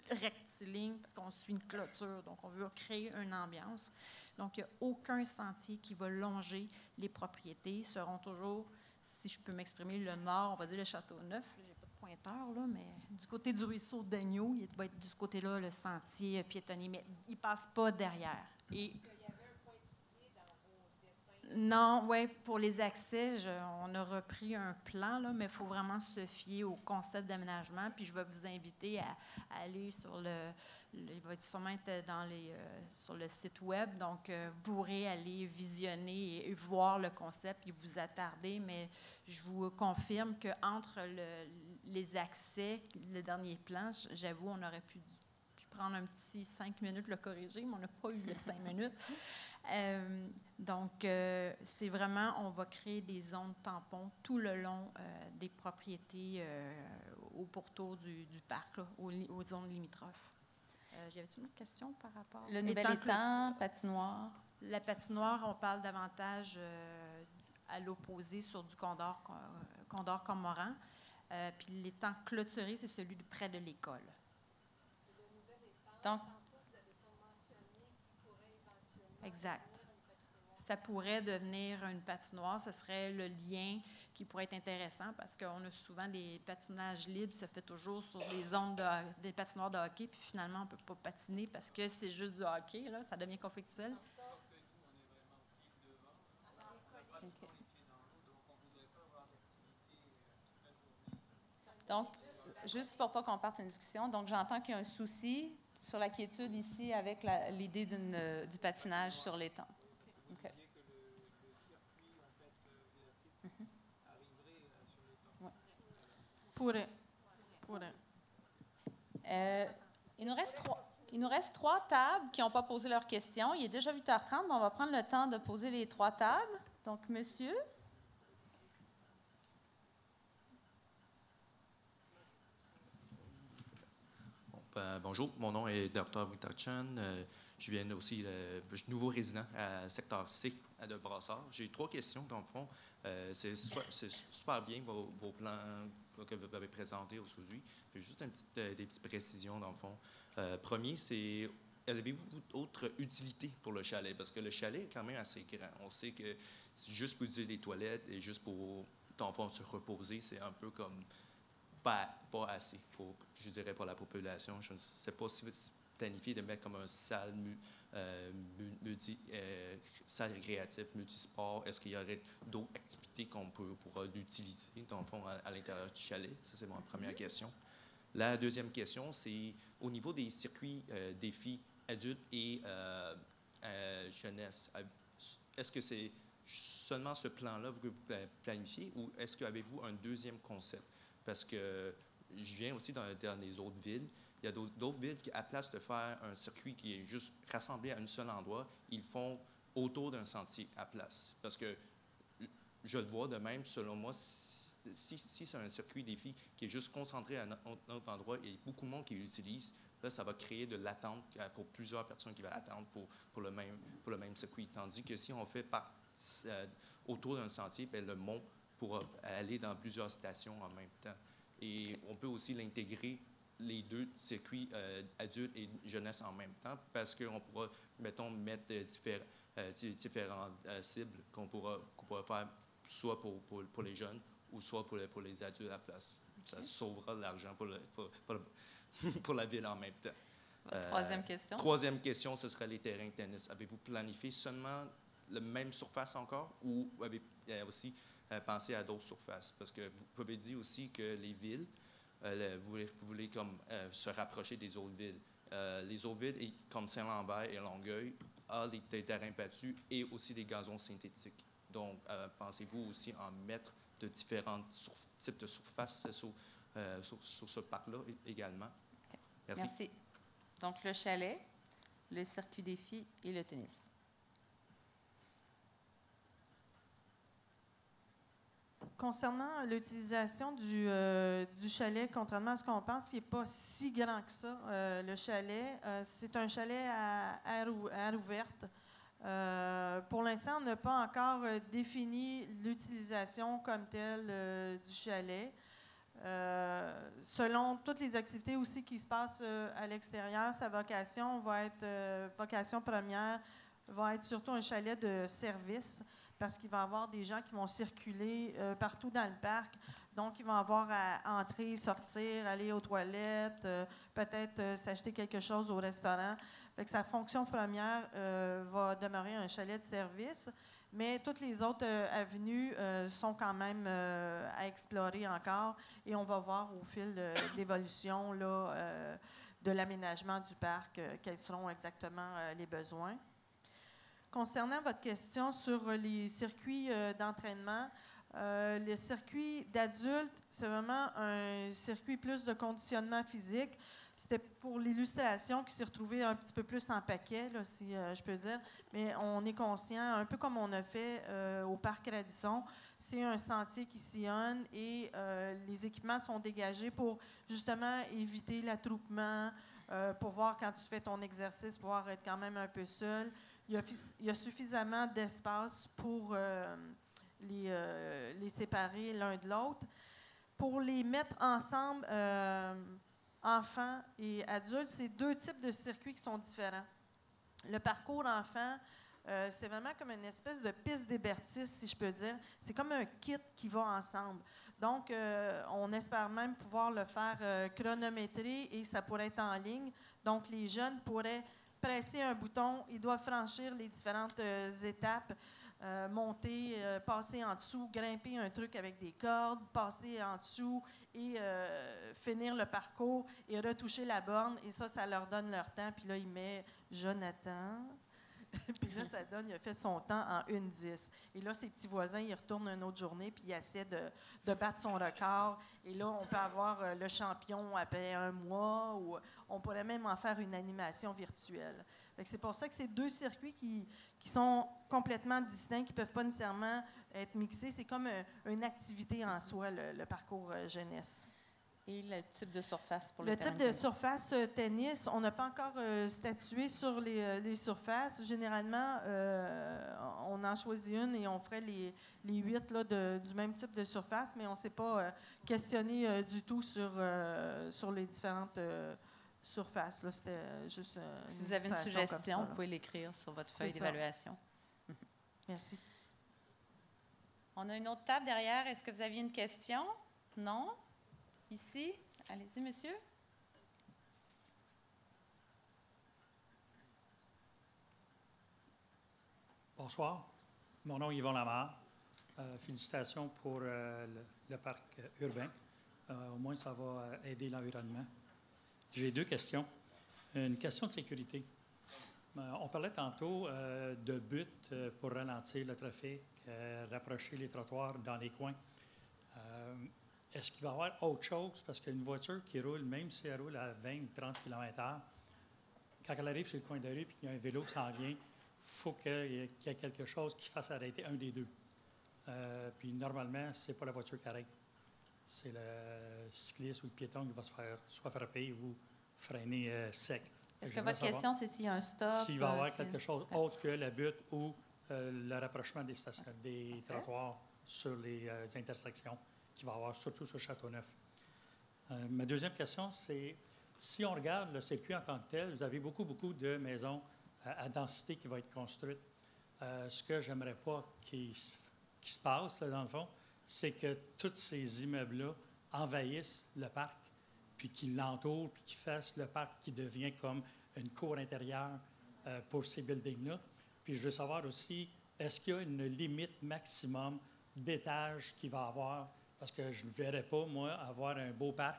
rectilignes parce qu'on suit une clôture. Donc, on veut créer une ambiance. Donc, il n'y a aucun sentier qui va longer les propriétés. Ils seront toujours, si je peux m'exprimer, le nord, on va dire le Châteauneuf. Je n'ai pas de pointeur, là, mais du côté du ruisseau d'Agneau, il va être de ce côté-là le sentier piétonnier, mais il ne passe pas derrière. Et non, oui, pour les accès, on a repris un plan, là, mais il faut vraiment se fier au concept d'aménagement. Puis je vais vous inviter à aller sur il va sûrement être sur le site web. Donc, vous pourrez aller visionner et voir le concept et vous attarder. Mais je vous confirme qu'entre les accès, le dernier plan, j'avoue, on aurait pu prendre un petit 5 minutes le corriger, mais on n'a pas eu les 5 minutes. Donc, c'est vraiment, on va créer des zones tampons tout le long des propriétés au pourtour du parc, là, aux zones limitrophes. J'avais-tu une autre question par rapport? Le nouvel étang, patinoire. La patinoire, on parle davantage à l'opposé sur du Condor-Cormoran. Puis l'étang clôturé, c'est celui près de l'école. Donc, exact. Ça pourrait devenir une patinoire. Ce serait le lien qui pourrait être intéressant parce qu'on a souvent des patinages libres, ça fait toujours sur des zones des patinoires de hockey, puis finalement, on ne peut pas patiner parce que c'est juste du hockey, là, ça devient conflictuel. Okay. Donc, juste pour pas qu'on parte une discussion, donc j'entends qu'il y a un souci sur la quiétude ici avec l'idée du patinage sur l'étang. Okay. Pourrait. Il nous reste 3 tables qui n'ont pas posé leurs questions. Il est déjà 8h30, mais on va prendre le temps de poser les 3 tables. Donc, monsieur. Bonjour, mon nom est Dr. Victor Chan. Je viens aussi, je suis nouveau résident à secteur C de Brassard. J'ai 3 questions, dans le fond. C'est super bien vos plans que vous avez présentés aujourd'hui. J'ai juste des petites précisions, dans le fond. Premier, c'est, avez-vous autre utilité pour le chalet? Parce que le chalet est quand même assez grand. On sait que juste pour utiliser les toilettes et juste pour, dans le fond, se reposer, c'est un peu comme pas assez, je dirais, pour la population. Je ne sais pas si vous planifiez de mettre comme un salle salle récréative, multisport. Est-ce qu'il y aurait d'autres activités qu'on pourra l'utiliser, dans le fond, à l'intérieur du chalet? Ça, c'est ma première question. La deuxième question, c'est au niveau des circuits défis adultes et jeunesse. Est-ce que c'est seulement ce plan-là que vous planifiez ou est-ce qu'avez-vous un deuxième concept? Parce que je viens aussi dans les autres villes. Il y a d'autres villes qui, à place de faire un circuit qui est juste rassemblé à un seul endroit, ils font autour d'un sentier à place. Parce que je le vois de même, selon moi, si c'est un circuit défi qui est juste concentré à un autre endroit et beaucoup de monde qui l'utilise, là, ça va créer de l'attente pour plusieurs personnes qui vont attendre pour le même circuit. Tandis que si on fait autour d'un sentier, bien, le monde pourra aller dans plusieurs stations en même temps. Et on peut aussi l'intégrer, les deux circuits adultes et jeunesse en même temps, parce qu'on pourra, mettons, mettre différentes cibles qu'on pourra faire soit pour les jeunes ou soit pour les adultes à la place. Ça sauvera de l'argent pour la ville en même temps. Troisième question. Troisième question, ce serait les terrains de tennis. Avez-vous planifié seulement la même surface encore ou avez aussi pensé à d'autres surfaces? Parce que vous avez dit aussi que les villes, vous voulez comme se rapprocher des autres villes. Les autres villes, comme Saint-Lambert et Longueuil, ont des terrains battus et aussi des gazons synthétiques. Donc, pensez-vous aussi en mettre de différents types de surfaces sur ce parc-là également? Okay. Merci. Donc, le chalet, le circuit défi et le tennis. Concernant l'utilisation du chalet, contrairement à ce qu'on pense, il n'est pas si grand que ça, le chalet. C'est un chalet à aire ouverte. Pour l'instant, on n'a pas encore défini l'utilisation comme telle du chalet. Selon toutes les activités aussi qui se passent à l'extérieur, sa vocation va être, vocation première, va être surtout un chalet de service, parce qu'il va y avoir des gens qui vont circuler partout dans le parc. Donc, ils vont avoir à entrer, sortir, aller aux toilettes, peut-être s'acheter quelque chose au restaurant. Fait que sa fonction première va demeurer un chalet de service, mais toutes les autres avenues sont quand même à explorer encore, et on va voir au fil d'évolution de l'aménagement du parc quels seront exactement les besoins. Concernant votre question sur les circuits d'entraînement, le circuit d'adultes, c'est vraiment un circuit plus de conditionnement physique. C'était pour l'illustration qui s'est retrouvée un petit peu plus en paquet, là, si je peux dire. Mais on est conscient, un peu comme on a fait au parc Radisson, c'est un sentier qui sillonne et les équipements sont dégagés pour justement éviter l'attroupement, pour voir quand tu fais ton exercice, pouvoir être quand même un peu seul. Il y a suffisamment d'espace pour les séparer l'un de l'autre. Pour les mettre ensemble, enfants et adultes, c'est deux types de circuits qui sont différents. Le parcours enfant, c'est vraiment comme une espèce de piste d'hébertis, si je peux dire. C'est comme un kit qui va ensemble. Donc, on espère même pouvoir le faire chronométrer et ça pourrait être en ligne. Donc, les jeunes pourraient presser un bouton, ils doivent franchir les différentes étapes, monter, passer en dessous, grimper un truc avec des cordes, passer en dessous et finir le parcours et retoucher la borne. Et ça leur donne leur temps. Puis là, il met Jonathan. Puis là, ça donne, il a fait son temps en 1:10. Et là, ses petits voisins, ils retournent une autre journée, puis ils essaient de battre son record. Et là, on peut avoir le champion après un mois, ou on pourrait même en faire une animation virtuelle. C'est pour ça que c'est deux circuits qui sont complètement distincts, qui ne peuvent pas nécessairement être mixés. C'est comme une activité en soi, le parcours jeunesse. Et le type de surface pour le terrain de tennis? Le type de surface tennis, on n'a pas encore statué sur les surfaces. Généralement, on en choisit une et on ferait les 8 là, du même type de surface, mais on ne s'est pas questionné du tout sur les différentes surfaces. Là. C'était juste si vous avez une suggestion, vous pouvez l'écrire sur votre feuille d'évaluation. Merci. On a une autre table derrière. Est-ce que vous aviez une question? Non? Ici, allez-y, monsieur. Bonsoir. Mon nom est Yvon Lamar. Félicitations pour le parc urbain. Au moins, ça va aider l'environnement. J'ai deux questions. Une question de sécurité. On parlait tantôt de buts pour ralentir le trafic, rapprocher les trottoirs dans les coins. Est-ce qu'il va y avoir autre chose? Parce qu'une voiture qui roule, même si elle roule à 20 ou 30 km/h, quand elle arrive sur le coin de rue et qu'il y a un vélo qui s'en vient, il faut qu'il y ait quelque chose qui fasse arrêter un des deux. Puis normalement, ce n'est pas la voiture qui arrête. C'est le cycliste ou le piéton qui va se faire soit frapper ou freiner sec. Est-ce que votre question, c'est s'il y a un stop? S'il va y avoir quelque chose autre que la butte ou le rapprochement des trottoirs sur les intersections qu'il va y avoir, surtout sur Châteauneuf. Ma deuxième question, c'est si on regarde le circuit en tant que tel, vous avez beaucoup de maisons à densité qui vont être construites. Ce que j'aimerais pas qui se passe, là, dans le fond, c'est que tous ces immeubles-là envahissent le parc, puis qu'ils l'entourent, puis qu'ils fassent le parc qui devient comme une cour intérieure pour ces buildings-là. Puis je veux savoir aussi, est-ce qu'il y a une limite maximum d'étages qu'il va y avoir? Parce que je ne verrais pas, moi, avoir un beau parc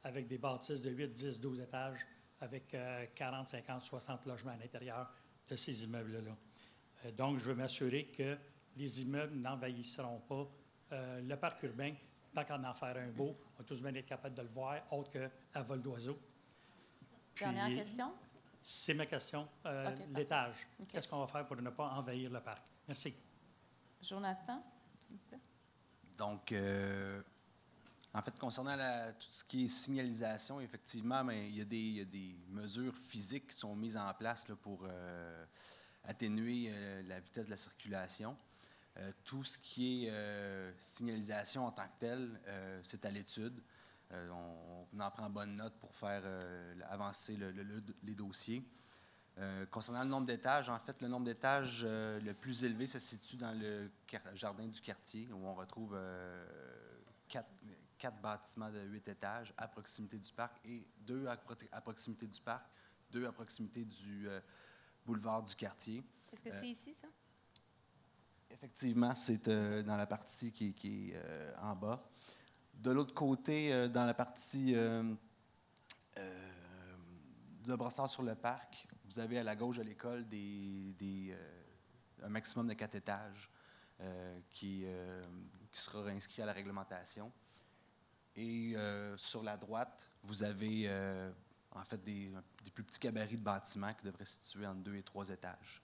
avec des bâtisses de 8, 10, 12 étages avec 40, 50, 60 logements à l'intérieur de ces immeubles-là. Donc, je veux m'assurer que les immeubles n'envahisseront pas le parc urbain. Tant qu'en en faire un beau, on va tous bien être capable de le voir, autre qu'à vol d'oiseau. Dernière question? C'est ma question. L'étage. Okay. Qu'est-ce qu'on va faire pour ne pas envahir le parc? Merci. Jonathan, s'il vous plaît. Donc, en fait, concernant tout ce qui est signalisation, effectivement, mais il y a des mesures physiques qui sont mises en place là, pour atténuer la vitesse de la circulation. Tout ce qui est signalisation en tant que telle, c'est à l'étude. On en prend bonne note pour faire avancer les dossiers. Concernant le nombre d'étages, en fait, le nombre d'étages le plus élevé se situe dans le jardin du quartier, où on retrouve 4 bâtiments de 8 étages à proximité du parc et 2 à proximité du parc, 2 à proximité du boulevard du quartier. Est-ce que c'est ici, ça? Effectivement, c'est dans la partie qui est en bas. De l'autre côté, dans la partie de Brossard sur le parc, vous avez à la gauche de l'école un maximum de 4 étages qui sera inscrit à la réglementation. Et sur la droite, vous avez en fait des plus petits gabarits de bâtiments qui devraient se situer entre 2 et 3 étages.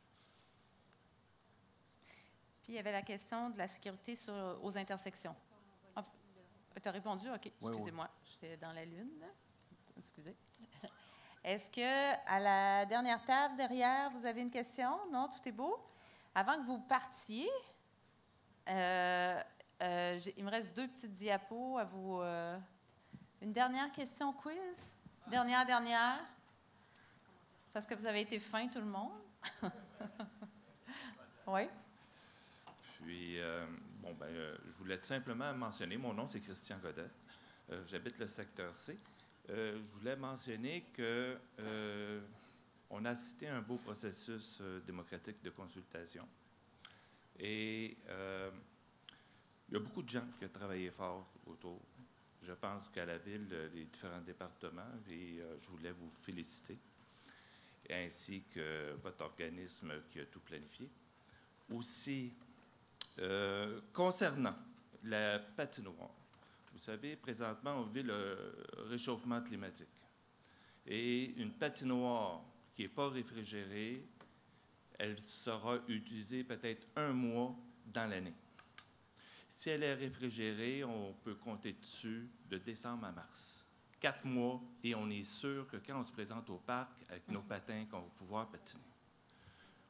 Puis il y avait la question de la sécurité aux intersections. Tu as répondu? OK. Excusez-moi. J'étais dans la lune. Excusez. Est-ce que à la dernière table derrière, vous avez une question? Non? Tout est beau? Avant que vous partiez, il me reste 2 petites diapos à vous... une dernière question quiz? Dernière? Parce que vous avez été fin, tout le monde. Oui? Puis, je voulais tout simplement mentionner, mon nom c'est Christian Godette, j'habite le secteur C. Je voulais mentionner que on a assisté à un beau processus démocratique de consultation. Et il y a beaucoup de gens qui ont travaillé fort autour. Je pense qu'à la ville, les différents départements, et je voulais vous féliciter, ainsi que votre organisme qui a tout planifié. Aussi, concernant la patinoire, vous savez, présentement, on vit le réchauffement climatique. Et une patinoire qui n'est pas réfrigérée, elle sera utilisée peut-être 1 mois dans l'année. Si elle est réfrigérée, on peut compter dessus de décembre à mars. 4 mois, et on est sûr que quand on se présente au parc avec nos patins, qu'on va pouvoir patiner.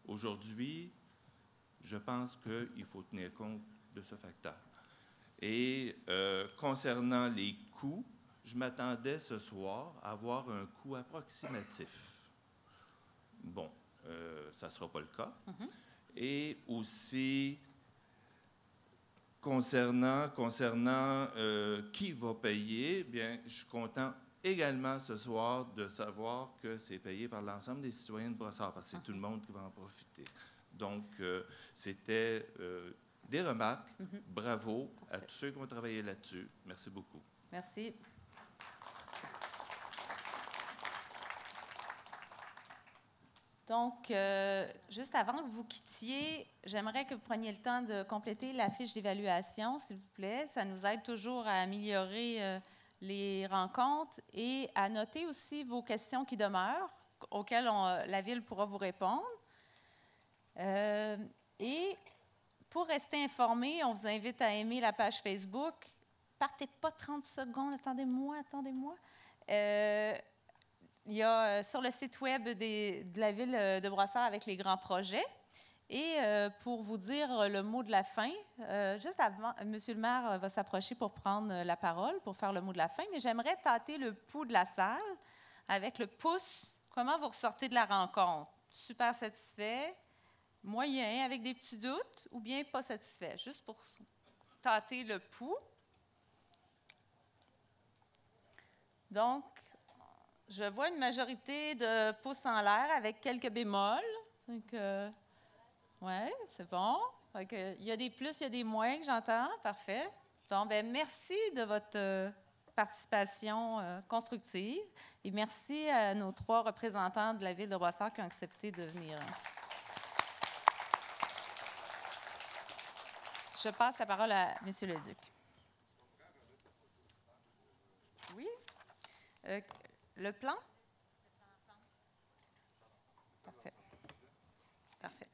Aujourd'hui, je pense qu'il faut tenir compte de ce facteur. Et concernant les coûts, je m'attendais ce soir à avoir un coût approximatif. Bon, ça ne sera pas le cas. Et aussi, concernant qui va payer, bien, je suis content également ce soir de savoir que c'est payé par l'ensemble des citoyens de Brossard, parce que c'est tout le monde qui va en profiter. Donc, c'était des remarques. Bravo à tous ceux qui ont travaillé là-dessus. Merci beaucoup. Merci. Donc, juste avant que vous quittiez, j'aimerais que vous preniez le temps de compléter la fiche d'évaluation, s'il vous plaît. Ça nous aide toujours à améliorer les rencontres et à noter aussi vos questions qui demeurent, auxquelles la Ville pourra vous répondre. Et pour rester informé, on vous invite à aimer la page Facebook. Partez pas 30 secondes, attendez-moi. Il y a sur le site web de la Ville de Brossard avec les grands projets. Et pour vous dire le mot de la fin, juste avant, M. le maire va s'approcher pour prendre la parole, pour faire le mot de la fin, mais j'aimerais tâter le pouls de la salle avec le pouce. Comment vous ressortez de la rencontre? Super satisfait, moyen, avec des petits doutes, ou bien pas satisfait? Juste pour tâter le pouls. Donc, je vois une majorité de pouces en l'air avec quelques bémols. Donc, oui, c'est bon. Donc, il y a des plus, il y a des moins que j'entends. Parfait. Bon, bien, merci de votre participation constructive. Et merci à nos 3 représentants de la Ville de Brossard qui ont accepté de venir. Je passe la parole à M. Leduc. Oui. Le plan? Parfait. Parfait.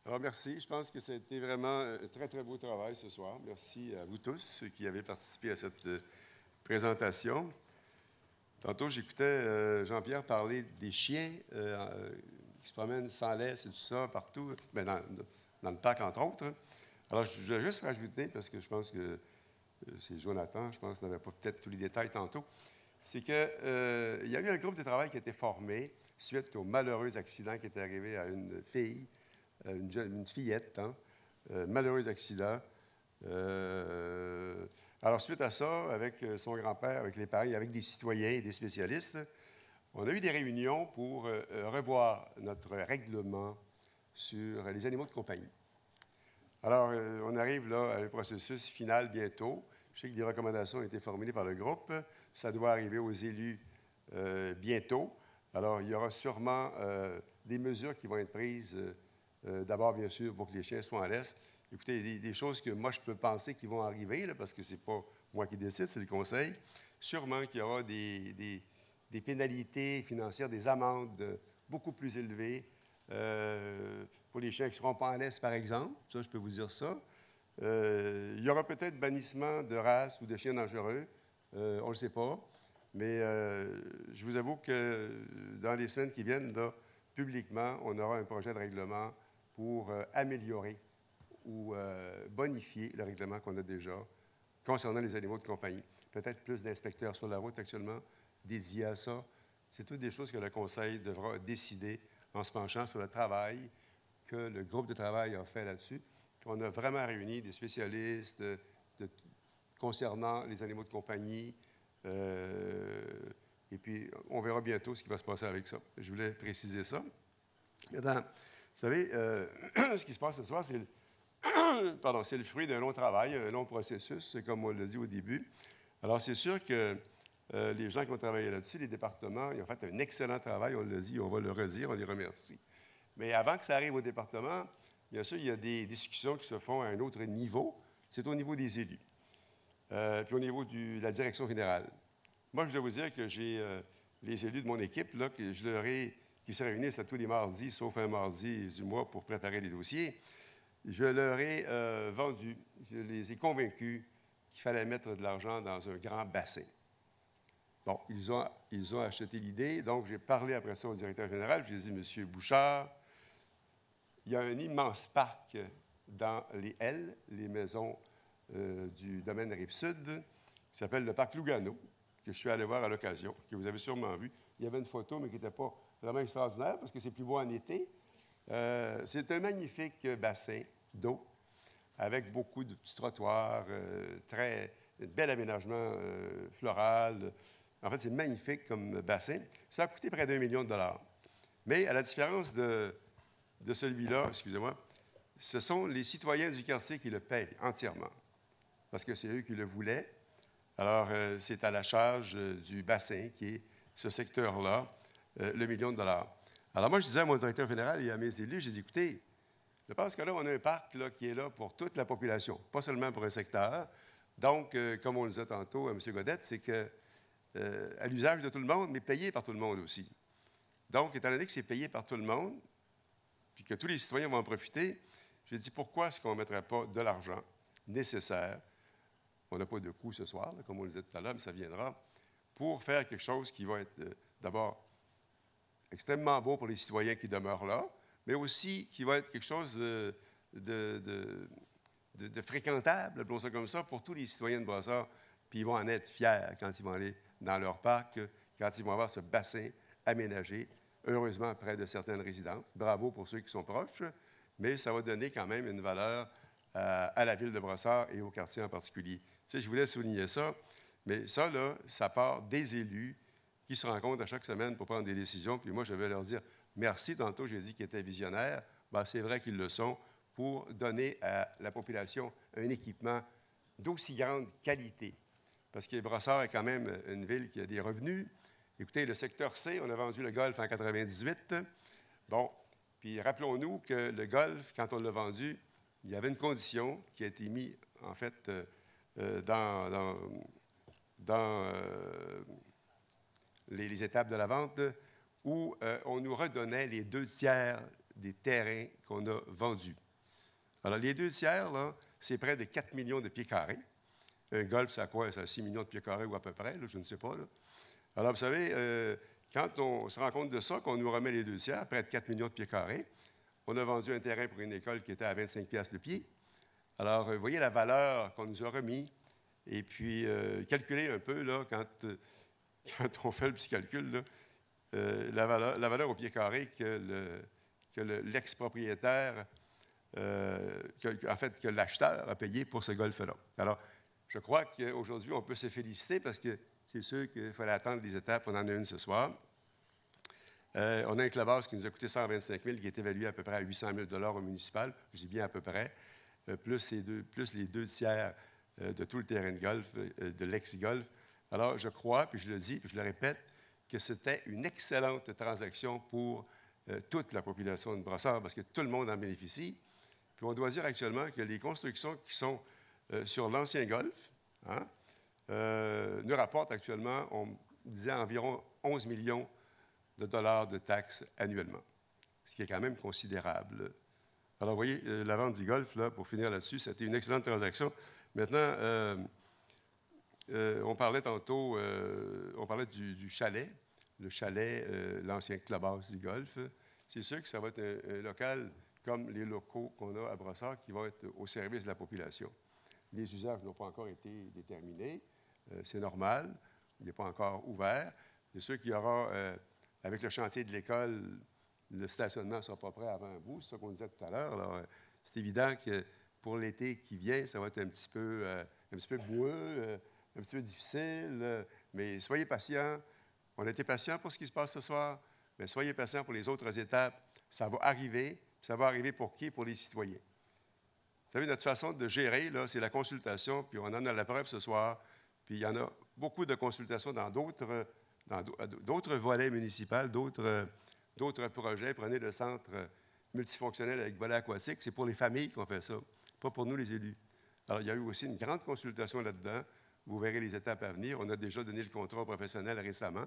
Alors, merci. Je pense que ça a été vraiment un très, très beau travail ce soir. Merci à vous tous, ceux qui avaient participé à cette présentation. Tantôt, j'écoutais Jean-Pierre parler des chiens qui se promènent sans laisse et tout ça partout, bien, dans le parc, entre autres. Alors, je vais juste rajouter, parce que je pense que c'est Jonathan, je pense qu'il n'avait pas peut-être tous les détails tantôt, c'est qu'il y a eu un groupe de travail qui a été formé suite au malheureux accident qui est arrivé à une fille, une fillette, hein, malheureux accident. Alors, suite à ça, avec son grand-père, avec les parents, avec des citoyens et des spécialistes, on a eu des réunions pour revoir notre règlement sur les animaux de compagnie. Alors, on arrive là à un processus final bientôt. Je sais que des recommandations ont été formulées par le groupe. Ça doit arriver aux élus bientôt. Alors, il y aura sûrement des mesures qui vont être prises. D'abord, bien sûr, pour que les chiens soient en laisse. Écoutez, des choses que moi, je peux penser qui vont arriver, là, parce que ce n'est pas moi qui décide, c'est le conseil. Sûrement qu'il y aura des pénalités financières, des amendes beaucoup plus élevées pour les chiens qui ne seront pas en laisse, par exemple. Ça, je peux vous dire ça. Il y aura peut-être bannissement de races ou de chiens dangereux. On ne le sait pas. Mais je vous avoue que dans les semaines qui viennent, là, publiquement, on aura un projet de règlement pour améliorer ou bonifier le règlement qu'on a déjà concernant les animaux de compagnie. Peut-être plus d'inspecteurs sur la route actuellement dédiés à ça. C'est toutes des choses que le Conseil devra décider en se penchant sur le travail que le groupe de travail a fait là-dessus. On a vraiment réuni des spécialistes concernant les animaux de compagnie. Et puis, on verra bientôt ce qui va se passer avec ça. Je voulais préciser ça. Maintenant, vous savez, ce qui se passe ce soir, c'est le fruit d'un long travail, un long processus, comme on l'a dit au début. Alors, c'est sûr que les gens qui ont travaillé là-dessus, les départements, ils ont fait un excellent travail, on l'a dit, on va le redire, on les remercie. Mais avant que ça arrive au département, bien sûr, il y a des discussions qui se font à un autre niveau. C'est au niveau des élus, puis au niveau de la direction générale. Moi, je dois vous dire que j'ai les élus de mon équipe, là, que je leur ai, qui se réunissent à tous les mardis, sauf un mardi du mois pour préparer les dossiers, je leur ai vendu, je les ai convaincus qu'il fallait mettre de l'argent dans un grand bassin. Bon, ils ont acheté l'idée, donc j'ai parlé après ça au directeur général, j'ai dit, Monsieur Bouchard, il y a un immense parc dans les L, les maisons du domaine Rive-Sud, qui s'appelle le parc Lugano, que je suis allé voir à l'occasion, que vous avez sûrement vu. Il y avait une photo, mais qui n'était pas vraiment extraordinaire, parce que c'est plus beau en été. C'est un magnifique bassin d'eau, avec beaucoup de petits trottoirs, un bel aménagement floral. En fait, c'est magnifique comme bassin. Ça a coûté près d'1 million de dollars. Mais à la différence de celui-là, excusez-moi, ce sont les citoyens du quartier qui le payent entièrement, parce que c'est eux qui le voulaient. Alors, c'est à la charge du bassin, qui est ce secteur-là, le $1 million. Alors, moi, je disais à mon directeur général et à mes élus, j'ai dit, écoutez, je pense que là, on a un parc là, qui est là pour toute la population, pas seulement pour un secteur. Donc, comme on le disait tantôt à M. Godette, c'est que à l'usage de tout le monde, mais payé par tout le monde aussi. Donc, étant donné que c'est payé par tout le monde, puis que tous les citoyens vont en profiter, j'ai dit, pourquoi est-ce qu'on ne mettrait pas de l'argent nécessaire? On n'a pas de coût ce soir, là, comme on le disait tout à l'heure, mais ça viendra, pour faire quelque chose qui va être d'abord extrêmement beau pour les citoyens qui demeurent là, mais aussi qui va être quelque chose de fréquentable, appelons ça comme ça, pour tous les citoyens de Brossard. Puis ils vont en être fiers quand ils vont aller dans leur parc, quand ils vont avoir ce bassin aménagé, heureusement près de certaines résidences. Bravo pour ceux qui sont proches, mais ça va donner quand même une valeur à la ville de Brossard et au quartier en particulier. Tu sais, je voulais souligner ça, mais ça, là, ça part des élus qui se rencontrent à chaque semaine pour prendre des décisions. Puis moi, je vais leur dire merci. Tantôt, j'ai dit qu'ils étaient visionnaires. Bien, c'est vrai qu'ils le sont pour donner à la population un équipement d'aussi grande qualité. Parce que Brossard est quand même une ville qui a des revenus. Écoutez, le secteur C, on a vendu le golf en 98. Bon, puis rappelons-nous que le golf, quand on l'a vendu, il y avait une condition qui a été mise, en fait, dans les étapes de la vente, où on nous redonnait les 2 tiers des terrains qu'on a vendus. Alors, les 2 tiers, là, c'est près de 4 millions de pieds carrés. Un golf, c'est à quoi? C'est à 6 millions de pieds carrés ou à peu près, là, je ne sais pas. Là. Alors, vous savez, quand on se rend compte de ça, qu'on nous remet les 2 tiers, près de 4 millions de pieds carrés, on a vendu un terrain pour une école qui était à 25 piastres le pied. Alors, vous voyez la valeur qu'on nous a remis. Et puis, calculez un peu, là, quand on fait le petit calcul, là, la valeur au pied carré que l'ex-propriétaire, que l'acheteur a payé pour ce golf-là. Alors, je crois qu'aujourd'hui, on peut se féliciter parce que c'est sûr qu'il fallait attendre les étapes. On en a une ce soir. On a un clubhouse qui nous a coûté 125 000, qui est évalué à peu près à 800 000 au municipal. Je dis bien à peu près. Plus les 2 tiers de tout le terrain de golf, de l'ex-golf. Alors, je crois, puis je le dis, puis je le répète, que c'était une excellente transaction pour toute la population de Brossard, parce que tout le monde en bénéficie. Puis on doit dire actuellement que les constructions qui sont sur l'ancien golf nous rapportent actuellement, on disait, environ 11 millions de dollars de taxes annuellement, ce qui est quand même considérable. Alors, vous voyez, la vente du golf, là, pour finir là-dessus, c'était une excellente transaction. Maintenant, on parlait tantôt, on parlait du chalet, le chalet, l'ancien clubhouse du golf. C'est sûr que ça va être un local comme les locaux qu'on a à Brossard qui vont être au service de la population. Les usages n'ont pas encore été déterminés. C'est normal. Il n'est pas encore ouvert. C'est sûr qu'il y aura, avec le chantier de l'école, le stationnement ne sera pas prêt avant un bout. C'est ça qu'on disait tout à l'heure. Alors, c'est évident que pour l'été qui vient, ça va être un petit peu boueux, un petit peu difficile. Mais soyez patients. On a été patients pour ce qui se passe ce soir, mais soyez patients pour les autres étapes. Ça va arriver. Ça va arriver pour qui? Pour les citoyens. Vous savez, notre façon de gérer, là, c'est la consultation, puis on en a la preuve ce soir. Puis il y en a beaucoup de consultations dans d'autres volets municipaux, d'autres projets. Prenez le centre multifonctionnel avec volet aquatique. C'est pour les familles qu'on fait ça, pas pour nous, les élus. Alors, il y a eu aussi une grande consultation là-dedans. Vous verrez les étapes à venir. On a déjà donné le contrat aux professionnels récemment.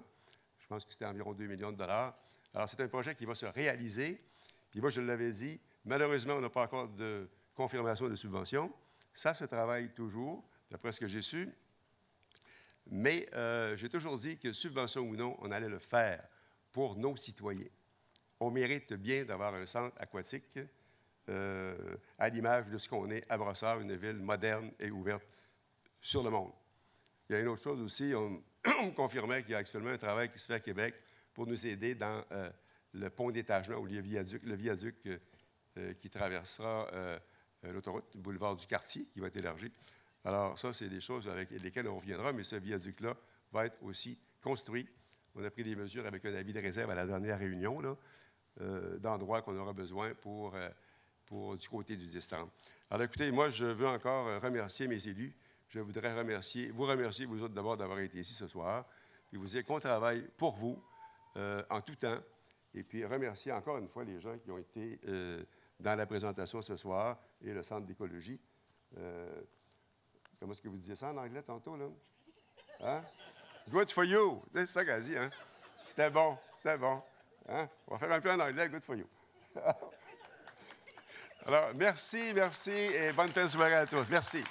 Je pense que c'était environ 2 millions de dollars. Alors, c'est un projet qui va se réaliser. Puis moi, je l'avais dit, malheureusement, on n'a pas encore de confirmation de subvention. Ça se travaille toujours, d'après ce que j'ai su. Mais j'ai toujours dit que, subvention ou non, on allait le faire pour nos citoyens. On mérite bien d'avoir un centre aquatique à l'image de ce qu'on est à Brossard, une ville moderne et ouverte sur le monde. Il y a une autre chose aussi, on me confirmait qu'il y a actuellement un travail qui se fait à Québec pour nous aider dans le pont d'étagement ou le viaduc qui traversera l'autoroute, le boulevard du Quartier, qui va être élargi. Alors, ça, c'est des choses avec lesquelles on reviendra, mais ce viaduc-là va être aussi construit. On a pris des mesures avec un avis de réserve à la dernière réunion, là, d'endroits qu'on aura besoin pour du côté du Distant. Alors, écoutez, moi, je veux encore remercier mes élus. Je voudrais vous remercier, vous autres, d'abord d'avoir été ici ce soir, et vous dire qu'on travaille pour vous en tout temps. Et puis, remercier encore une fois les gens qui ont été dans la présentation ce soir et le Centre d'écologie. Comment est-ce que vous disiez ça en anglais tantôt, là? Hein? Good for you! C'est ça qu'elle a dit, hein? C'était bon, c'était bon. Hein? On va faire un peu en anglais, good for you. Alors, merci et bonne fin de soirée à tous. Merci.